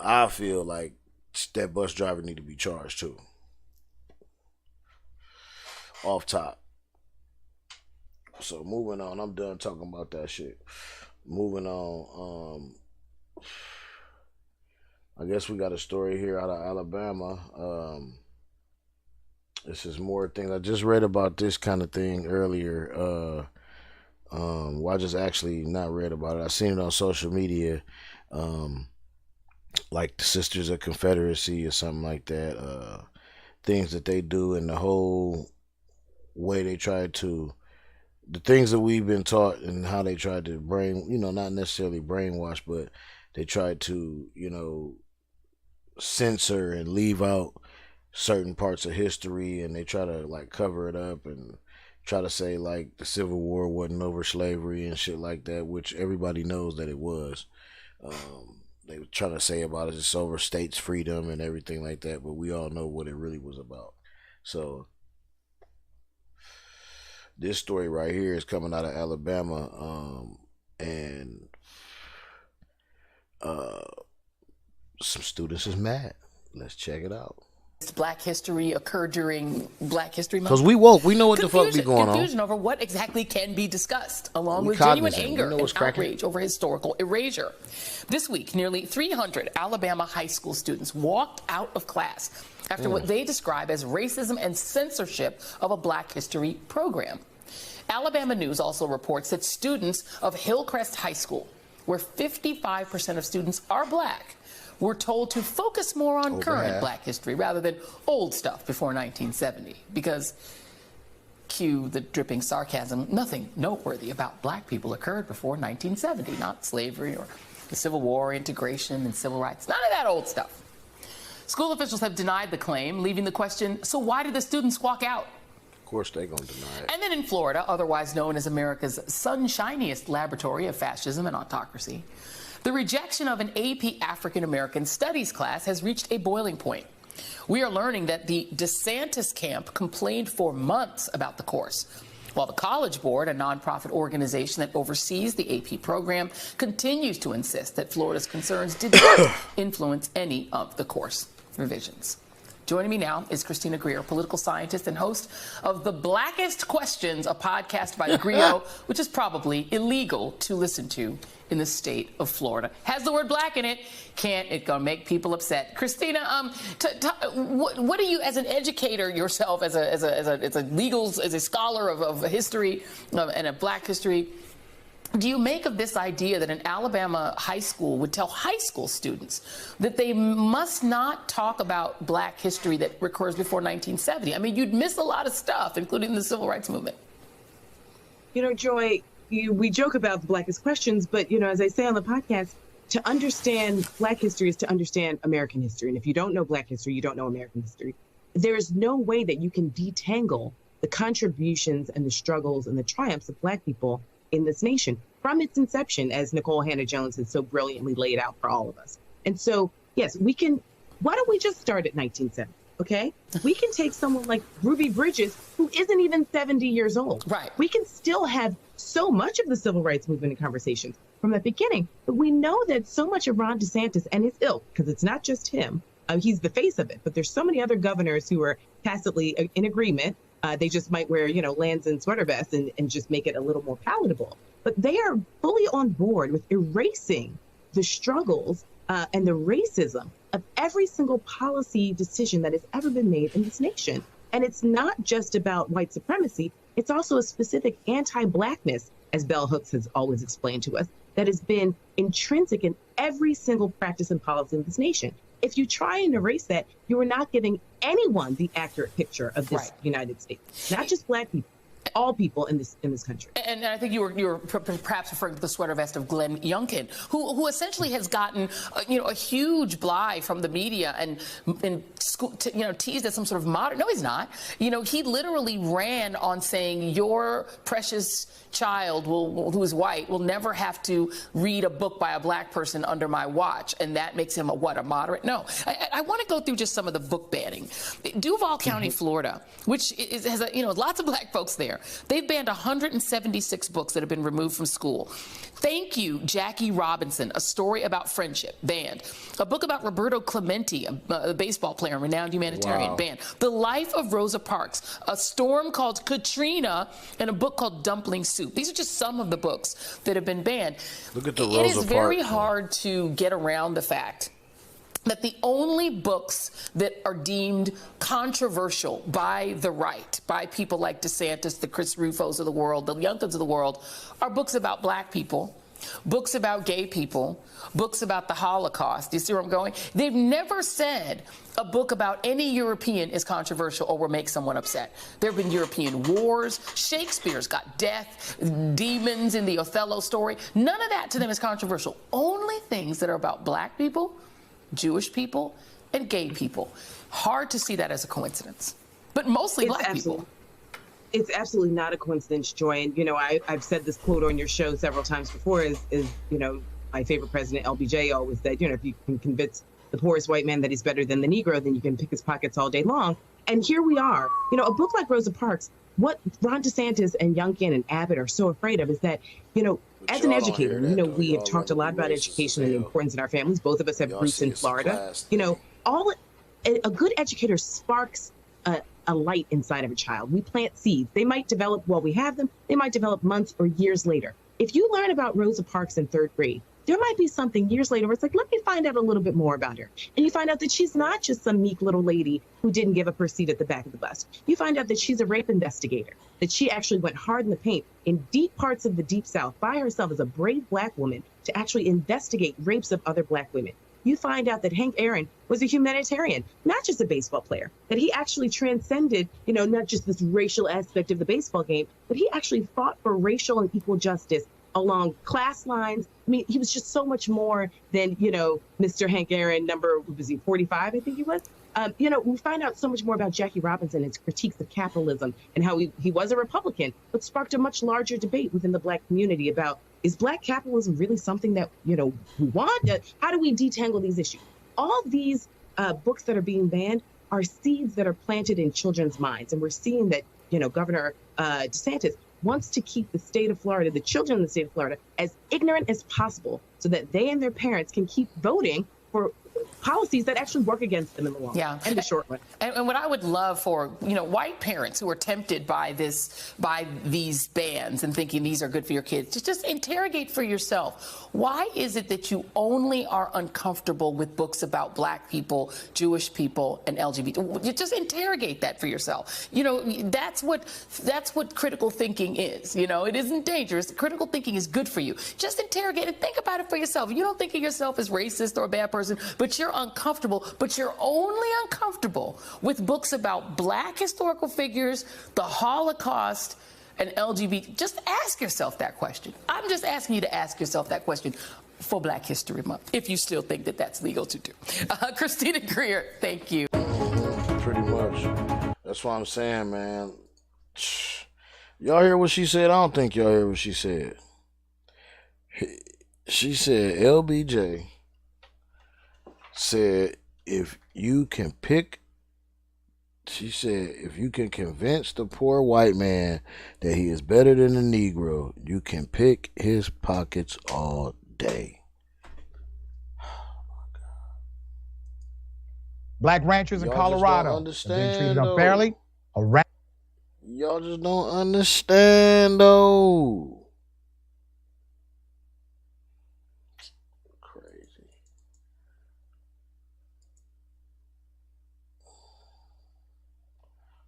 I feel like that bus driver need to be charged too. Off top. So moving on. I'm done talking about that shit. Moving on. I guess we got a story here out of Alabama. This is more things. I just read about this kind of thing earlier. Well, I just actually not read about it. I seen it on social media. Like the Sisters of Confederacy or something like that. Things that they do, and the whole way they try to, the things that we've been taught, and how they try to not necessarily brainwash, but they try to, censor and leave out certain parts of history, and they try to, like, cover it up and try to say, like, the Civil War wasn't over slavery and shit like that, which everybody knows that it was. They were trying to say about it, it's over states' freedom and everything like that, but we all know what it really was about. So this story right here is coming out of Alabama, and some students is mad. Let's check it out.
Black history occurred during Black History Month.
Because we woke, we know what the fuck be going on.
Confusion over what exactly can be discussed, along with genuine anger and outrage over historical erasure. This week, nearly 300 Alabama high school students walked out of class after what they describe as racism and censorship of a Black history program. Alabama News also reports that students of Hillcrest High School, where 55% of students are Black, were told to focus more on current Black history rather than old stuff before 1970. Because, cue the dripping sarcasm, nothing noteworthy about Black people occurred before 1970. Not slavery or the Civil War, integration, and civil rights. None of that old stuff. School officials have denied the claim, leaving the question, so why did the students walk out?
Of course they're going to deny it.
And then in Florida, otherwise known as America's sunshiniest laboratory of fascism and autocracy, The rejection of an AP African American Studies class has reached a boiling point. We are learning that the DeSantis camp complained for months about the course, while the College Board, a nonprofit organization that oversees the AP program, continues to insist that Florida's concerns did not influence any of the course revisions. Joining me now is Christina Greer, political scientist and host of The Blackest Questions, a podcast by Grio, which is probably illegal to listen to in the state of Florida. Has the word black in it. Can't. It's going to make people upset. Christina, what do you, as an educator yourself, as a scholar of history and of black history, do you make of this idea that an Alabama high school would tell high school students that they must not talk about black history that occurs before 1970? I mean, you'd miss a lot of stuff, including the civil rights movement.
You know, Joy, we joke about the Blackest Questions, but, you know, as I say on the podcast, to understand black history is to understand American history. And if you don't know black history, you don't know American history. There is no way that you can detangle the contributions and the struggles and the triumphs of black people in this nation from its inception, as Nicole Hannah-Jones has so brilliantly laid out for all of us. And so, yes, we can, why don't we just start at 1970, okay? We can take someone like Ruby Bridges, who isn't even 70 years old.
Right.
We can still have so much of the civil rights movement and conversations from the beginning, but we know that so much of Ron DeSantis and his ilk, because it's not just him, he's the face of it, but there's so many other governors who are tacitly in agreement. They just might wear, you know, Lands and sweater vests and just make it a little more palatable. But they are fully on board with erasing the struggles and the racism of every single policy decision that has ever been made in this nation. And it's not just about white supremacy. It's also a specific anti-blackness, as Bell Hooks has always explained to us, that has been intrinsic in every single practice and policy in this nation. If you try and erase that, you are not giving anyone the accurate picture of this United States, not just black people. All people in this country.
And I think you were perhaps referring to the sweater vest of Glenn Youngkin, who essentially has gotten a huge bly from the media and teased as some sort of modern. No, he's not. You know, he literally ran on saying your precious child who is white will never have to read a book by a black person under my watch, and that makes him a moderate? No. I want to go through just some of the book banning. Duval County, Florida, which has lots of black folks there. They've banned 176 books that have been removed from school. Thank You, Jackie Robinson, a story about friendship, banned. A book about Roberto Clemente, a baseball player and renowned humanitarian, banned. The Life of Rosa Parks, a storm called Katrina, and a book called Dumpling Soup. These are just some of the books that have been banned.
Look at the Rosa
It
Parks.
is very hard to get around the fact that the only books that are deemed controversial by the right, by people like DeSantis, the Chris Rufos of the world, the Youngkins of the world, are books about black people, books about gay people, books about the Holocaust. Do you see where I'm going? They've never said a book about any European is controversial or will make someone upset. There have been European wars. Shakespeare's got death, demons in the Othello story. None of that to them is controversial. Only things that are about black people, Jewish people, and gay people. Hard to see that as a coincidence, but mostly black people.
It's absolutely not a coincidence, Joy. And, you know, I've said this quote on your show several times before is you know, my favorite president, LBJ, always said, you know, if you can convince the poorest white man that he's better than the Negro, then you can pick his pockets all day long. And here we are. You know, a book like Rosa Parks, what Ron DeSantis and Youngkin and Abbott are so afraid of is that, you know, as an educator, you know, we have talked a lot about education and the importance in our families. Both of us have roots in Florida. You know, a good educator sparks a light inside of a child. We plant seeds. They might develop while we have them. They might develop months or years later. If you learn about Rosa Parks in 3rd grade, there might be something years later where it's like, let me find out a little bit more about her. And you find out that she's not just some meek little lady who didn't give up her seat at the back of the bus. You find out that she's a rape investigator, that she actually went hard in the paint in deep parts of the Deep South by herself as a brave black woman to actually investigate rapes of other black women. You find out that Hank Aaron was a humanitarian, not just a baseball player, that he actually transcended, you know, not just this racial aspect of the baseball game, but he actually fought for racial and equal justice along class lines. I mean, he was just so much more than, you know, Mr. Hank Aaron, number, was he 45, I think he was? You know, we find out so much more about Jackie Robinson and his critiques of capitalism and how he was a Republican, but sparked a much larger debate within the black community about is Black capitalism really something that, we want? How do we detangle these issues? All these books that are being banned are seeds that are planted in children's minds. And we're seeing that, Governor DeSantis wants to keep the state of Florida, the children in the state of Florida, as ignorant as possible so that they and their parents can keep voting for policies that actually work against them in the long run and the short run.
And what I would love for, white parents who are tempted by these bans and thinking these are good for your kids, to just interrogate for yourself. Why is it that you only are uncomfortable with books about Black people, Jewish people, and LGBT? You just interrogate that for yourself. That's what critical thinking is. It isn't dangerous. Critical thinking is good for you. Just interrogate and think about it for yourself. You don't think of yourself as racist or a bad person, but you're uncomfortable, but you're only uncomfortable with books about Black historical figures, the Holocaust, and LGBT. Just ask yourself that question. I'm just asking you to ask yourself that question for Black History Month, if you still think that that's legal to do. Christina Greer, thank you.
Pretty much. That's what I'm saying, man. Y'all hear what she said? I don't think y'all hear what she said. She said LBJ said if you can convince the poor white man that he is better than the Negro, you can pick his pockets all day.
Black ranchers in Colorado have been treated unfairly.
Y'all just don't understand, though.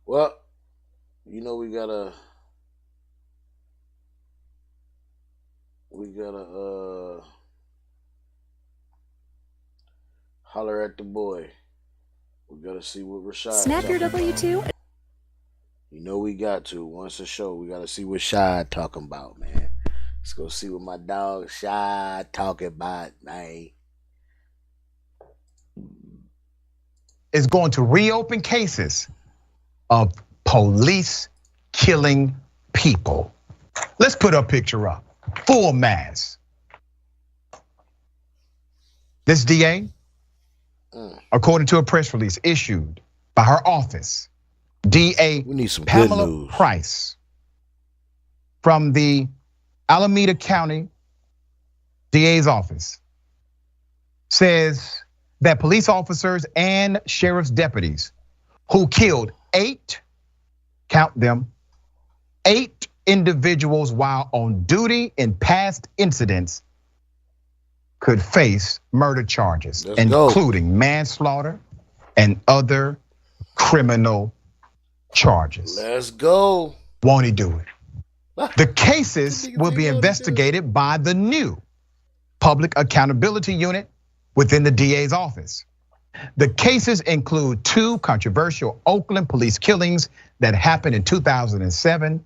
Well, we gotta holler at the boy. We gotta see what Rashad.
Snap your W-2.
We got to. Once a show, we gotta see what Shad talking about, man. Let's go see what my dog Shad talking about, man.
Is going to reopen cases of police killing people. Let's put a picture up. Full mask. This DA, according to a press release issued by her office, DA Pamela Price from the Alameda County DA's office, says that police officers and sheriff's deputies who killed 8 individuals while on duty in past incidents could face murder charges, including manslaughter and other criminal charges.
Let's go.
Won't he do it? The cases will be investigated by the new Public Accountability Unit within the DA's office. The cases include 2 controversial Oakland police killings that happened in 2007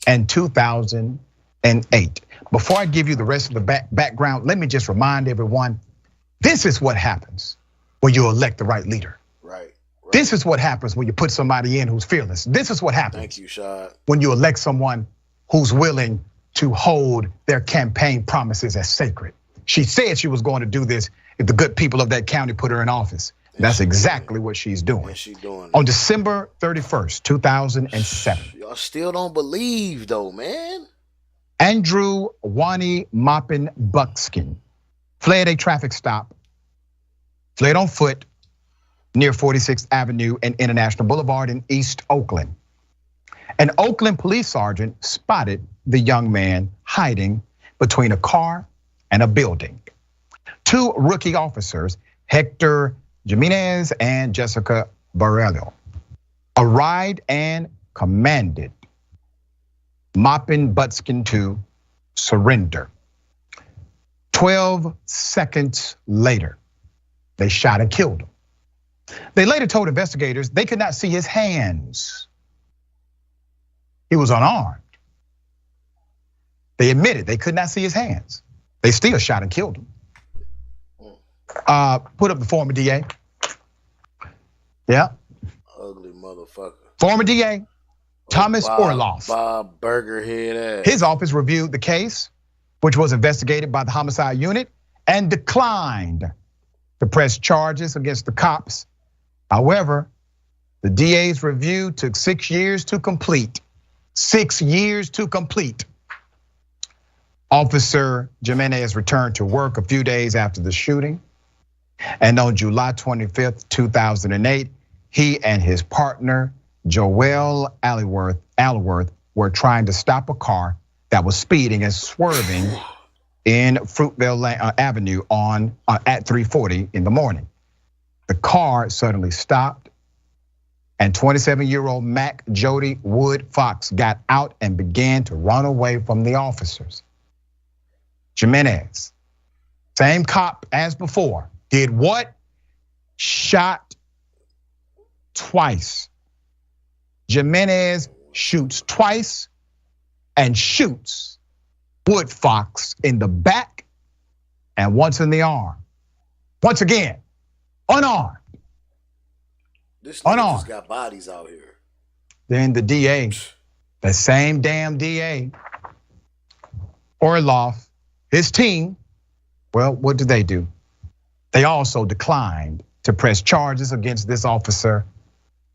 and 2008. Before I give you the rest of the background, let me just remind everyone, this is what happens when you elect the right leader.
Right.
This is what happens when you put somebody in who's fearless. This is what happens.
Thank you, Shad.
When you elect someone who's willing to hold their campaign promises as sacred. She said she was going to do this if the good people of that county put her in office. That's exactly what she's doing. On December 31st, 2007.
Y'all still don't believe though, man.
Andrew Wani Maupin Buckskin fled a traffic stop, fled on foot near 46th Avenue and International Boulevard in East Oakland. An Oakland police sergeant spotted the young man hiding between a car and a building. 2 rookie officers, Hector Jimenez and Jessica Barello, arrived and commanded Maupin Buckskin to surrender. 12 seconds later, they shot and killed him. They later told investigators they could not see his hands. He was unarmed. They admitted they could not see his hands. They still shot and killed him. Put up the former DA. Yeah.
Ugly motherfucker.
Former DA, Thomas Orloff.
Bob Burger head ass.
His office reviewed the case which was investigated by the homicide unit and declined to press charges against the cops. However, the DA's review took 6 years to complete. 6 years to complete. Officer Jimenez returned to work a few days after the shooting. And on July 25th, 2008, he and his partner, Joel Allworth, were trying to stop a car that was speeding and swerving in Fruitvale Avenue at 3:40 in the morning. The car suddenly stopped, and 27-year-old Mac Jody Wood Fox got out and began to run away from the officers. Jimenez, same cop as before, did what? Shot twice. Jimenez shoots twice and shoots Wood Fox in the back and once in the arm. Once again, unarmed.
This nigga just got bodies out here.
Then the DA, the same damn DA, Orloff, his team, well, what did they do? They also declined to press charges against this officer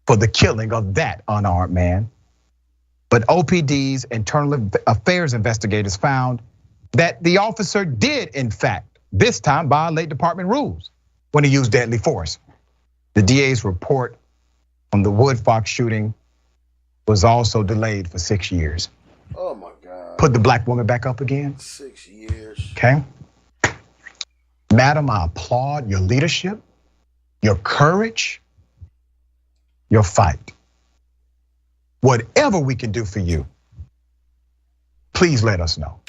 for the killing of that unarmed man. But OPD's internal affairs investigators found that the officer did, in fact, this time violate department rules when he used deadly force. The DA's report on the Wood Fox shooting was also delayed for 6 years.
Oh my God.
Put the black woman back up again.
6 years.
Okay. Madam, I applaud your leadership, your courage, your fight. Whatever we can do for you, please let us know.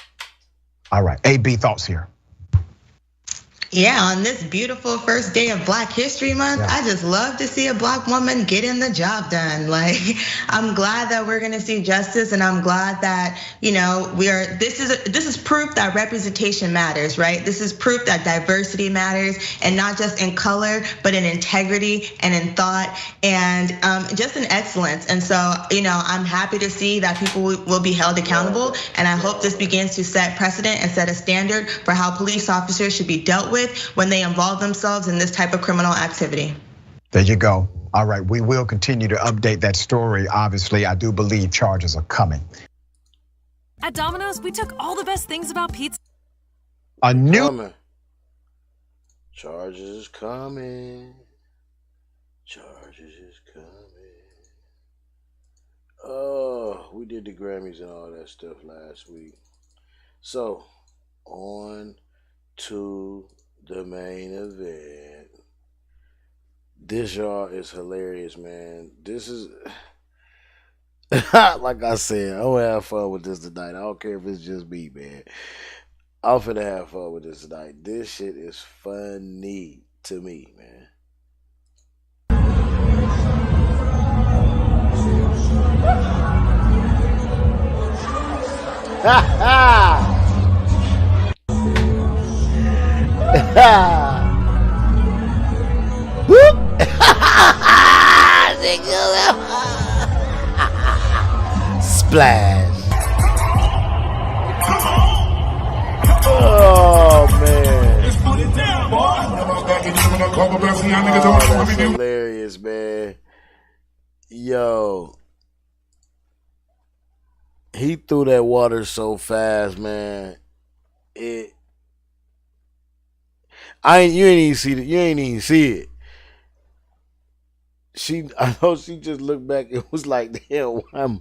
All right, AB, thoughts here.
Yeah, on this beautiful first day of Black History Month, I just love to see a Black woman getting the job done. Like, I'm glad that we're gonna see justice, and I'm glad that, this is proof that representation matters, right? This is proof that diversity matters, and not just in color, but in integrity and in thought, and just in excellence. And so, I'm happy to see that people will be held accountable, and I hope this begins to set precedent and set a standard for how police officers should be dealt with when they involve themselves in this type of criminal activity.
There you go. All right, we will continue to update that story. Obviously, I do believe charges are coming.
At Domino's, we took all the best things about pizza.
A new
Charges is coming. Charges is coming. Oh, we did the Grammys and all that stuff last week. So, on to the main event. This, y'all, is hilarious, man. This is, like I said, I'm gonna have fun with this tonight. I don't care if it's just me, man. I'm finna have fun with this tonight. This shit is funny to me, man. Ha ha! Splash. Oh man. Oh, that's hilarious, man. Yo. He threw that water so fast, man. You ain't even see it. I know she just looked back and was like, damn, why am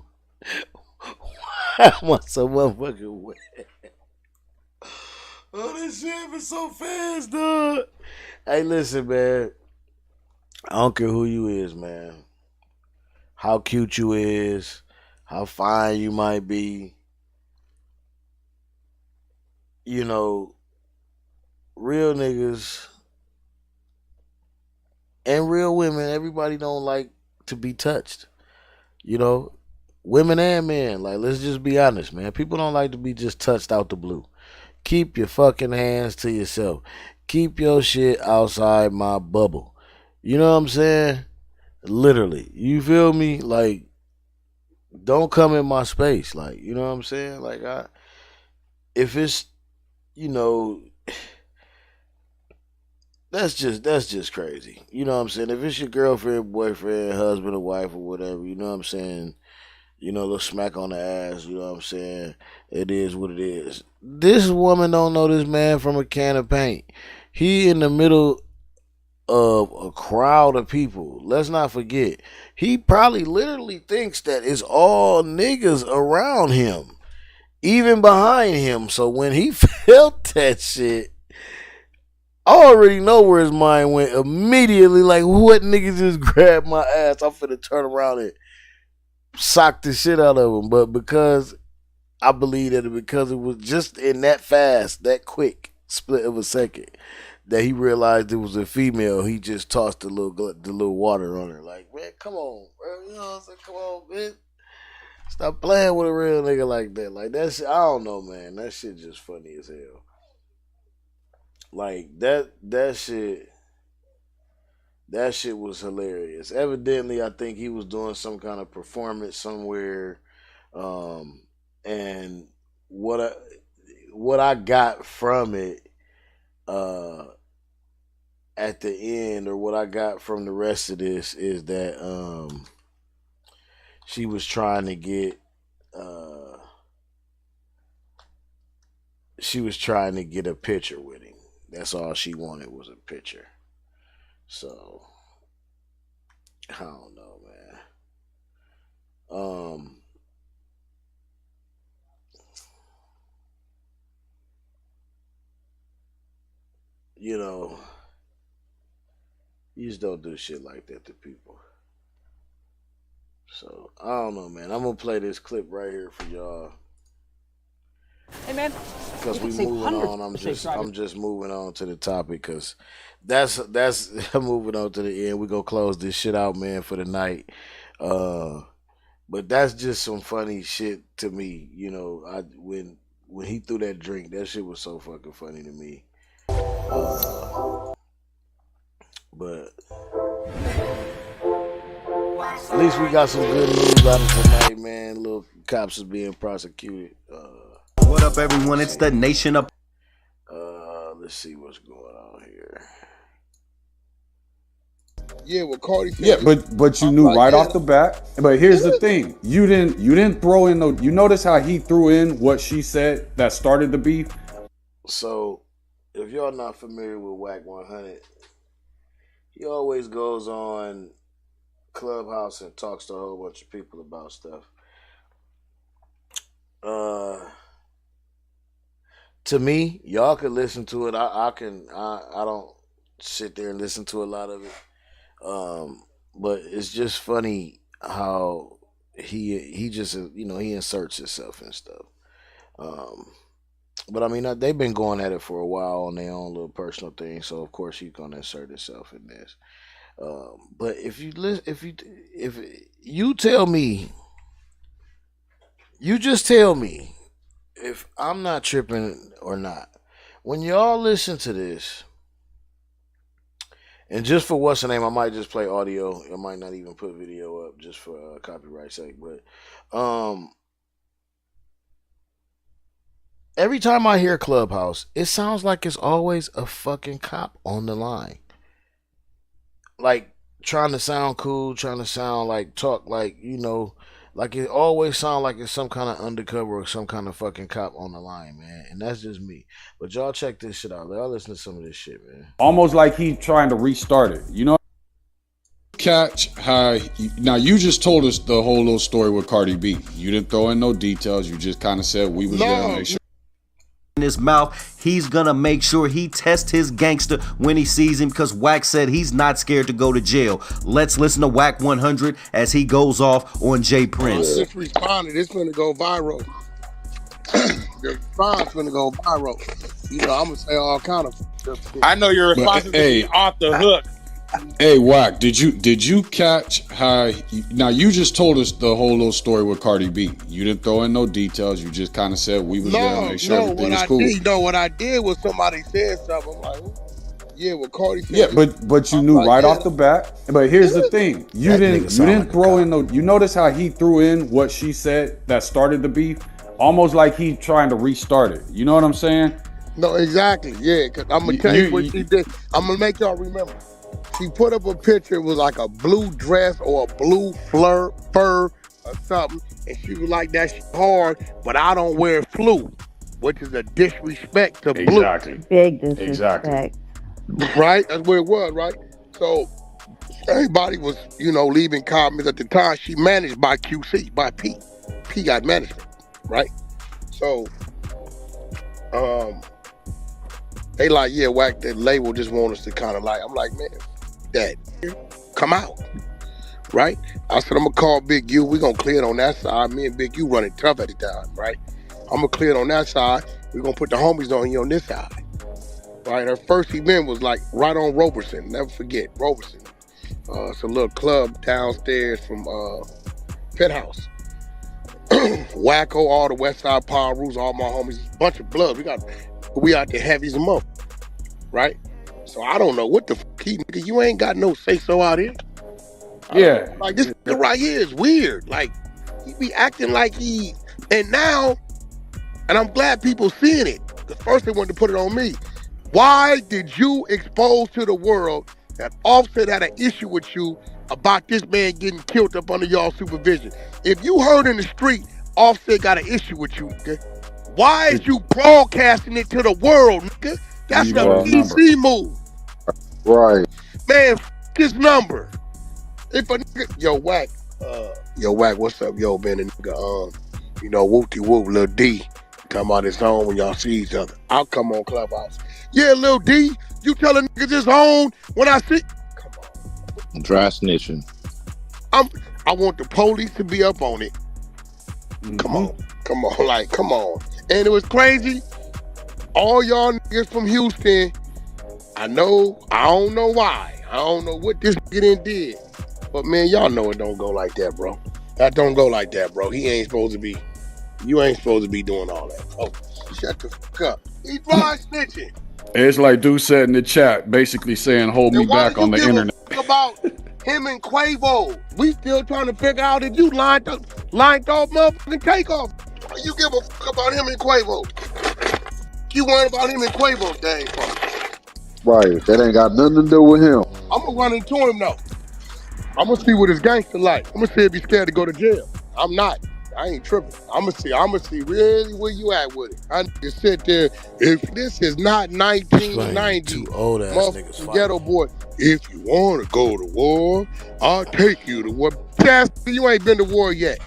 I so motherfucking wet? Oh, this shit happened so fast, dog. Hey, listen, man. I don't care who you is, man. How cute you is, how fine you might be. Real niggas and real women, everybody don't like to be touched. Women and men, like, let's just be honest, man. People don't like to be just touched out the blue. Keep your fucking hands to yourself. Keep your shit outside my bubble. You know what I'm saying? Literally. You feel me? Like, don't come in my space. Like, you know what I'm saying? Like, if it's you know, that's just crazy. You know what I'm saying? If it's your girlfriend, boyfriend, husband, or wife, or whatever, you know what I'm saying? You know, a little smack on the ass, you know what I'm saying? It is what it is. This woman don't know this man from a can of paint. He in the middle of a crowd of people. Let's not forget. He probably literally thinks that it's all niggas around him, even behind him. So when he felt that shit, I already know where his mind went immediately. Like, what niggas just grabbed my ass? I'm finna turn around and sock the shit out of him. But because I believe that because it was just in that fast, that quick split of a second, that he realized it was a female, he just tossed the little water on her. Like, man, come on, bro. You know what I'm saying? Come on, man. Stop playing with a real nigga like that. Like, that shit, I don't know, man. That shit just funny as hell. Like, that shit was hilarious. Evidently, I think he was doing some kind of performance somewhere. And what I got from it at the end, or what I got from the rest of this, is that she was trying to get a picture with him. That's all she wanted, was a picture. So I don't know, man. You know, you just don't do shit like that to people. So I don't know, man. I'm gonna play this clip right here for y'all.
Hey, man.
Because we moving on. I'm just moving on to the topic, because that's I'm moving on to the end. We're gonna close this shit out, man, for the night. But that's just some funny shit to me. You know, when he threw that drink, that shit was so fucking funny to me. But at least we got some good news out of tonight, man. Little cops is being prosecuted.
What up, everyone? It's the Nation of.
Let's see what's going on here.
Yeah, what Cardi said.
Yeah, but you knew right off the bat. But here's the thing: you didn't throw in you notice how he threw in what she said that started the beef.
So, if y'all not familiar with Wack 100, he always goes on Clubhouse and talks to a whole bunch of people about stuff. To me, y'all can listen to it. I don't sit there and listen to a lot of it. But it's just funny how he just, you know, he inserts himself and stuff. But I mean, they've been going at it for a while on their own little personal thing, so of course he's gonna insert himself in this. But if you tell me, you just tell me if I'm not tripping or not. When y'all listen to this, and just for what's the name, I might just play audio. I might not even put video up just for copyright sake. But every time I hear Clubhouse, it sounds like it's always a fucking cop on the line. Like, trying to sound cool, trying to sound like, talk like, you know, like it always sounds like it's some kind of undercover or some kind of fucking cop on the line, man. And that's just me. But y'all check this shit out. Y'all listen to some of this shit, man.
Almost like he trying to restart it, you know?
Catch how now you just told us the whole little story with Cardi B. You didn't throw in no details. You just kind of said we was there to make sure.
In his mouth, he's gonna make sure he tests his gangster when he sees him, because Wack said he's not scared to go to jail. Let's listen to Wack 100 as he goes off on Jay Prince.
Just responded. It's gonna go viral. The response gonna go viral. You know, I'm gonna say all kind of stuff.
I know your response is gonna be off the hook.
Hey, Wack, did you catch how now you just told us the whole little story with Cardi B. You didn't throw in no details. You just kind of said we was there to make sure everything was cool.
What I did was somebody said something. I'm like, yeah, what Cardi said.
Yeah, but you knew right off the bat. But here's the thing: you didn't throw in no. You notice how he threw in what she said that started the beef, almost like he trying to restart it. You know what I'm saying?
No, exactly. Yeah, because I'm gonna tell you what she did. I'm gonna make y'all remember. She put up a picture. It was like a blue dress or a blue fur or something, and she was like, "That's hard, but I don't wear flu," which is a disrespect to blue.
Exactly.
Big disrespect.
Exactly.
Right? That's what it was, right? So everybody was, leaving comments at the time. She managed by QC, by P. P got management, right? So, they like, yeah, Wack, that label just want us to kind of like, I'm like, man, that, come out, right? I said, I'm going to call Big U. We're going to clear it on that side. Me and Big U running tough at the time, right? I'm going to clear it on that side. We're going to put the homies on you on this side, right? Her first event was like right on Roberson. Never forget, Roberson. It's a little club downstairs from Penthouse. Wacko, all the West Side Power Rules, all my homies, bunch of blood. We out there heavy as a mother, right? So I don't know what the fuck nigga, you ain't got no say so out here.
Yeah.
Like this nigga right here is weird. Like he be acting like and now, and I'm glad people seeing it. Because first they wanted to put it on me. Why did you expose to the world that Offset had an issue with you about this man getting killed up under y'all supervision? If you heard in the street, Offset got an issue with you, nigga, why is you broadcasting it to the world, nigga? That's a PC move. Right. Man, his number. If a nigga, yo, Wack, what's up, yo, man, and nigga, whoopty whoop, Lil D, talking about his home when y'all see each other. I'll come on Clubhouse. Yeah, Lil D, you tell a nigga this home when I see. Come on.
Dry snitching.
I want the police to be up on it. Mm-hmm. Come on. And it was crazy. All y'all niggas from Houston, I don't know why. I don't know what this nigga did. But man, y'all know it don't go like that, bro. That don't go like that, bro. You ain't supposed to be doing all that. Oh, shut the fuck up. He dry snitching.
It's like dude said in the chat, basically saying, hold me back on the internet.
About him and Quavo. We still trying to figure out if you lined off motherfucking takeoff. You give a fuck about him and Quavo. You worried about him and Quavo, dang.
Right, that ain't got nothing to do with him.
I'm gonna run into him though. I'm gonna see what his gangster like. I'm gonna see if he's scared to go to jail. I'm not. I ain't tripping. I'm gonna see really where you at with it. I need to sit there. If this is not 1990,
old ass niggas
ghetto boy. If you want to go to war, I'll take you to war. You ain't been to war yet.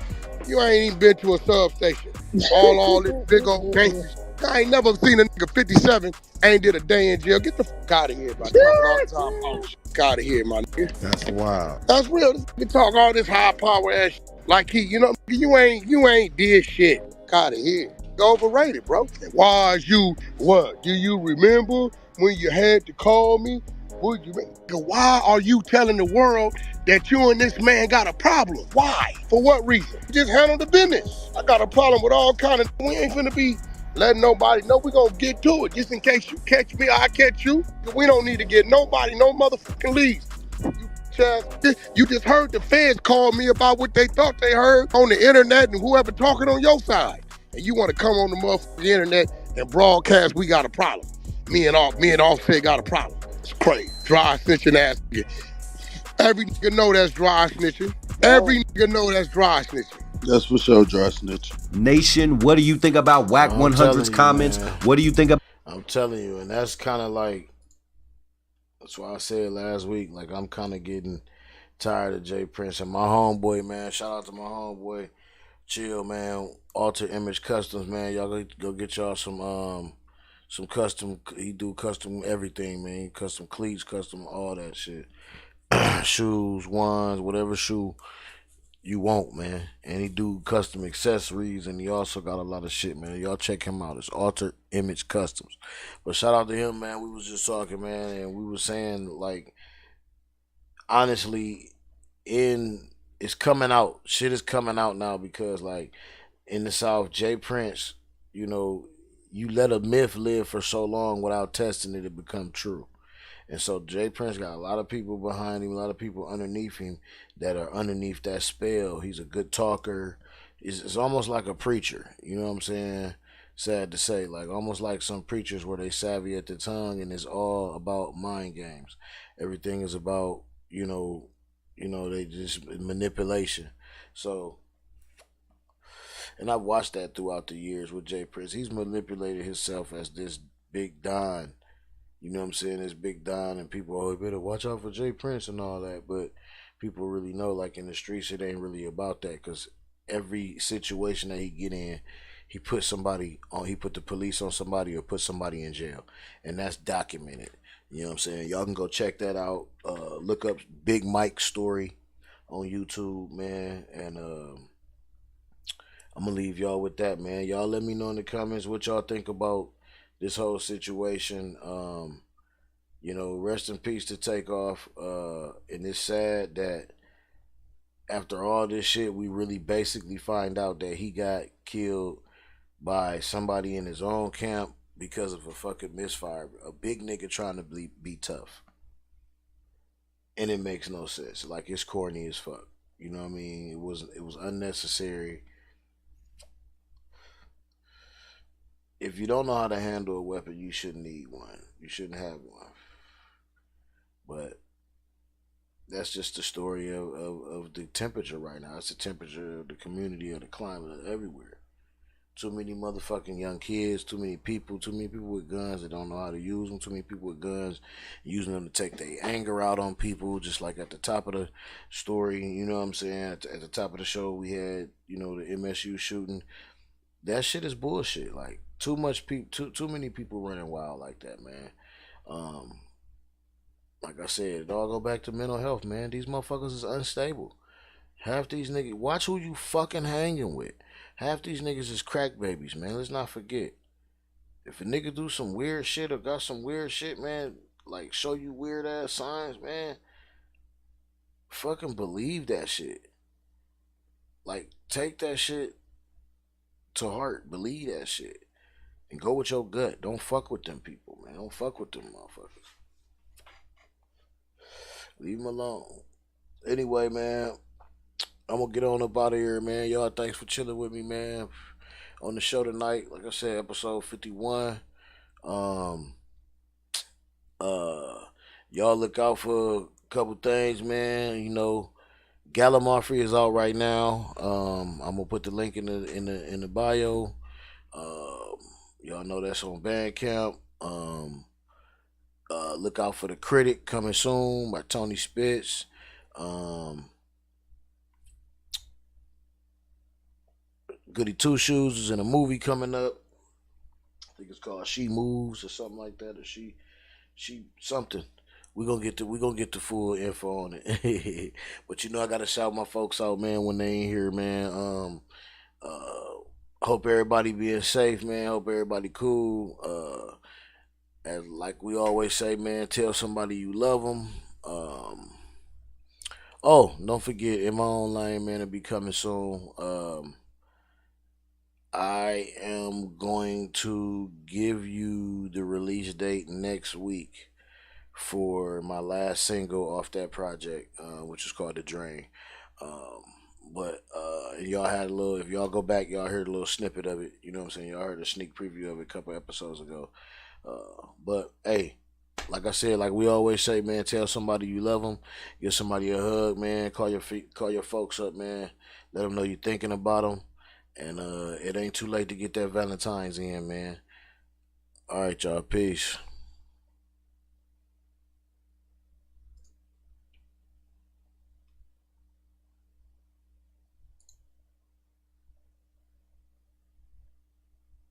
You ain't even been to a substation. All this big old gangster. I ain't never seen a nigga 57 ain't did a day in jail. Get the fuck out of here, man. Get out of here, my nigga.
That's wild.
That's real. This nigga talk all this high power ass shit. Like you ain't did shit. Out of here. You're overrated, bro. Why is you what? Do you remember when you had to call me? Would you? Why are you telling the world that you and this man got a problem? Why? For what reason? Just handle the business. I got a problem with all kind of. We ain't finna be letting nobody know. We gonna get to it. Just in case you catch me, I catch you. We don't need to get nobody no motherfucking leads. You just heard the feds call me about what they thought they heard on the internet and whoever talking on your side. And you want to come on the motherfucking internet and broadcast we got a problem. Me and Offset got a problem. It's crazy. Dry snitching ass nigga. Every nigga know that's dry snitching. Every nigga know that's dry snitching.
That's for sure, dry snitch.
Nation, what do you think about Wack 100's comments?
Man.
What do you think about?
I'm telling you, and that's kind of like, that's why I said last week, like I'm kind of getting tired of Jay Prince and my homeboy, man. Shout out to my homeboy, Chill, man. Alter Image Customs, man. Y'all go get y'all some custom. He do custom everything, man. Custom cleats, custom all that shit. Shoes, ones, whatever shoe you want, man. And he do custom accessories, and he also got a lot of shit, man. Y'all check him out. It's Alter Image Customs. But shout out to him, man. We was just talking, man, and we were saying, like, honestly, it's coming out. Shit is coming out now because, like, in the South, Jay Prince, you let a myth live for so long without testing it, it become true. And so Jay Prince got a lot of people behind him, a lot of people underneath him that are underneath that spell. He's a good talker. It's almost like a preacher, you know what I'm saying? sad to say, like almost like some preachers where they savvy at the tongue and it's all about mind games. Everything is about, they just manipulation. So, and I've watched that throughout the years with Jay Prince. He's manipulated himself as this big Don. You know what I'm saying? This big Don, and people always better watch out for Jay Prince and all that. But people really know, like in the streets, it ain't really about that, because every situation that he get in, he put somebody on. He put the police on somebody or put somebody in jail, and that's documented. You know what I'm saying? Y'all can go check that out. Look up Big Mike's story on YouTube, man. And I'm gonna leave y'all with that, man. Y'all let me know in the comments what y'all think about this whole situation. Rest in peace to Takeoff. And it's sad that after all this shit, we really basically find out that he got killed by somebody in his own camp because of a fucking misfire. A big nigga trying to be tough. And it makes no sense. Like, it's corny as fuck. You know what I mean? It was unnecessary. If you don't know how to handle a weapon, you shouldn't need one. You shouldn't have one. But that's just the story of the temperature right now. It's the temperature of the community, of the climate, everywhere. Too many motherfucking young kids, too many people with guns that don't know how to use them, too many people with guns using them to take their anger out on people, just like at the top of the story, you know what I'm saying? At the top of the show, we had, the MSU shooting. That shit is bullshit. Like, too many people running wild like that, man. Like I said, it all go back to mental health, man. These motherfuckers is unstable. Half these niggas, watch who you fucking hanging with. Half these niggas is crack babies, man. Let's not forget. If a nigga do some weird shit or got some weird shit, man, like show you weird ass signs, man, fucking believe that shit. Like, take that shit to heart. Believe that shit. And go with your gut. Don't fuck with them people, man. Don't fuck with them motherfuckers. Leave them alone. Anyway, man, I'm gonna get on up out of here, man. Y'all, thanks for chilling with me, man. On the show tonight, like I said, episode 51. Y'all look out for a couple things, man. Gallimaufry is out right now. I'm gonna put the link in the bio. Y'all know that's on Bandcamp. Look out for The Critic, coming soon, by Tony Spitz. Goody Two Shoes is in a movie coming up. I think it's called She Moves or something like that, or she something. We're gonna get the full info on it. But I gotta shout my folks out, man, when they ain't here, man. Hope everybody being safe, man. Hope everybody cool. As like we always say, man, tell somebody you love them. Don't forget, in my own lane, man, it'll be coming soon. I am going to give you the release date next week for my last single off that project, which is called The Drain. But y'all had if y'all go back, y'all heard a little snippet of it. You know what I'm saying? Y'all heard a sneak preview of it a couple episodes ago. But hey, like I said, like we always say, man, tell somebody you love them. Give somebody a hug, man. Call your folks up, man. Let them know you're thinking about them. And it ain't too late to get that Valentine's in, man. All right, y'all. Peace.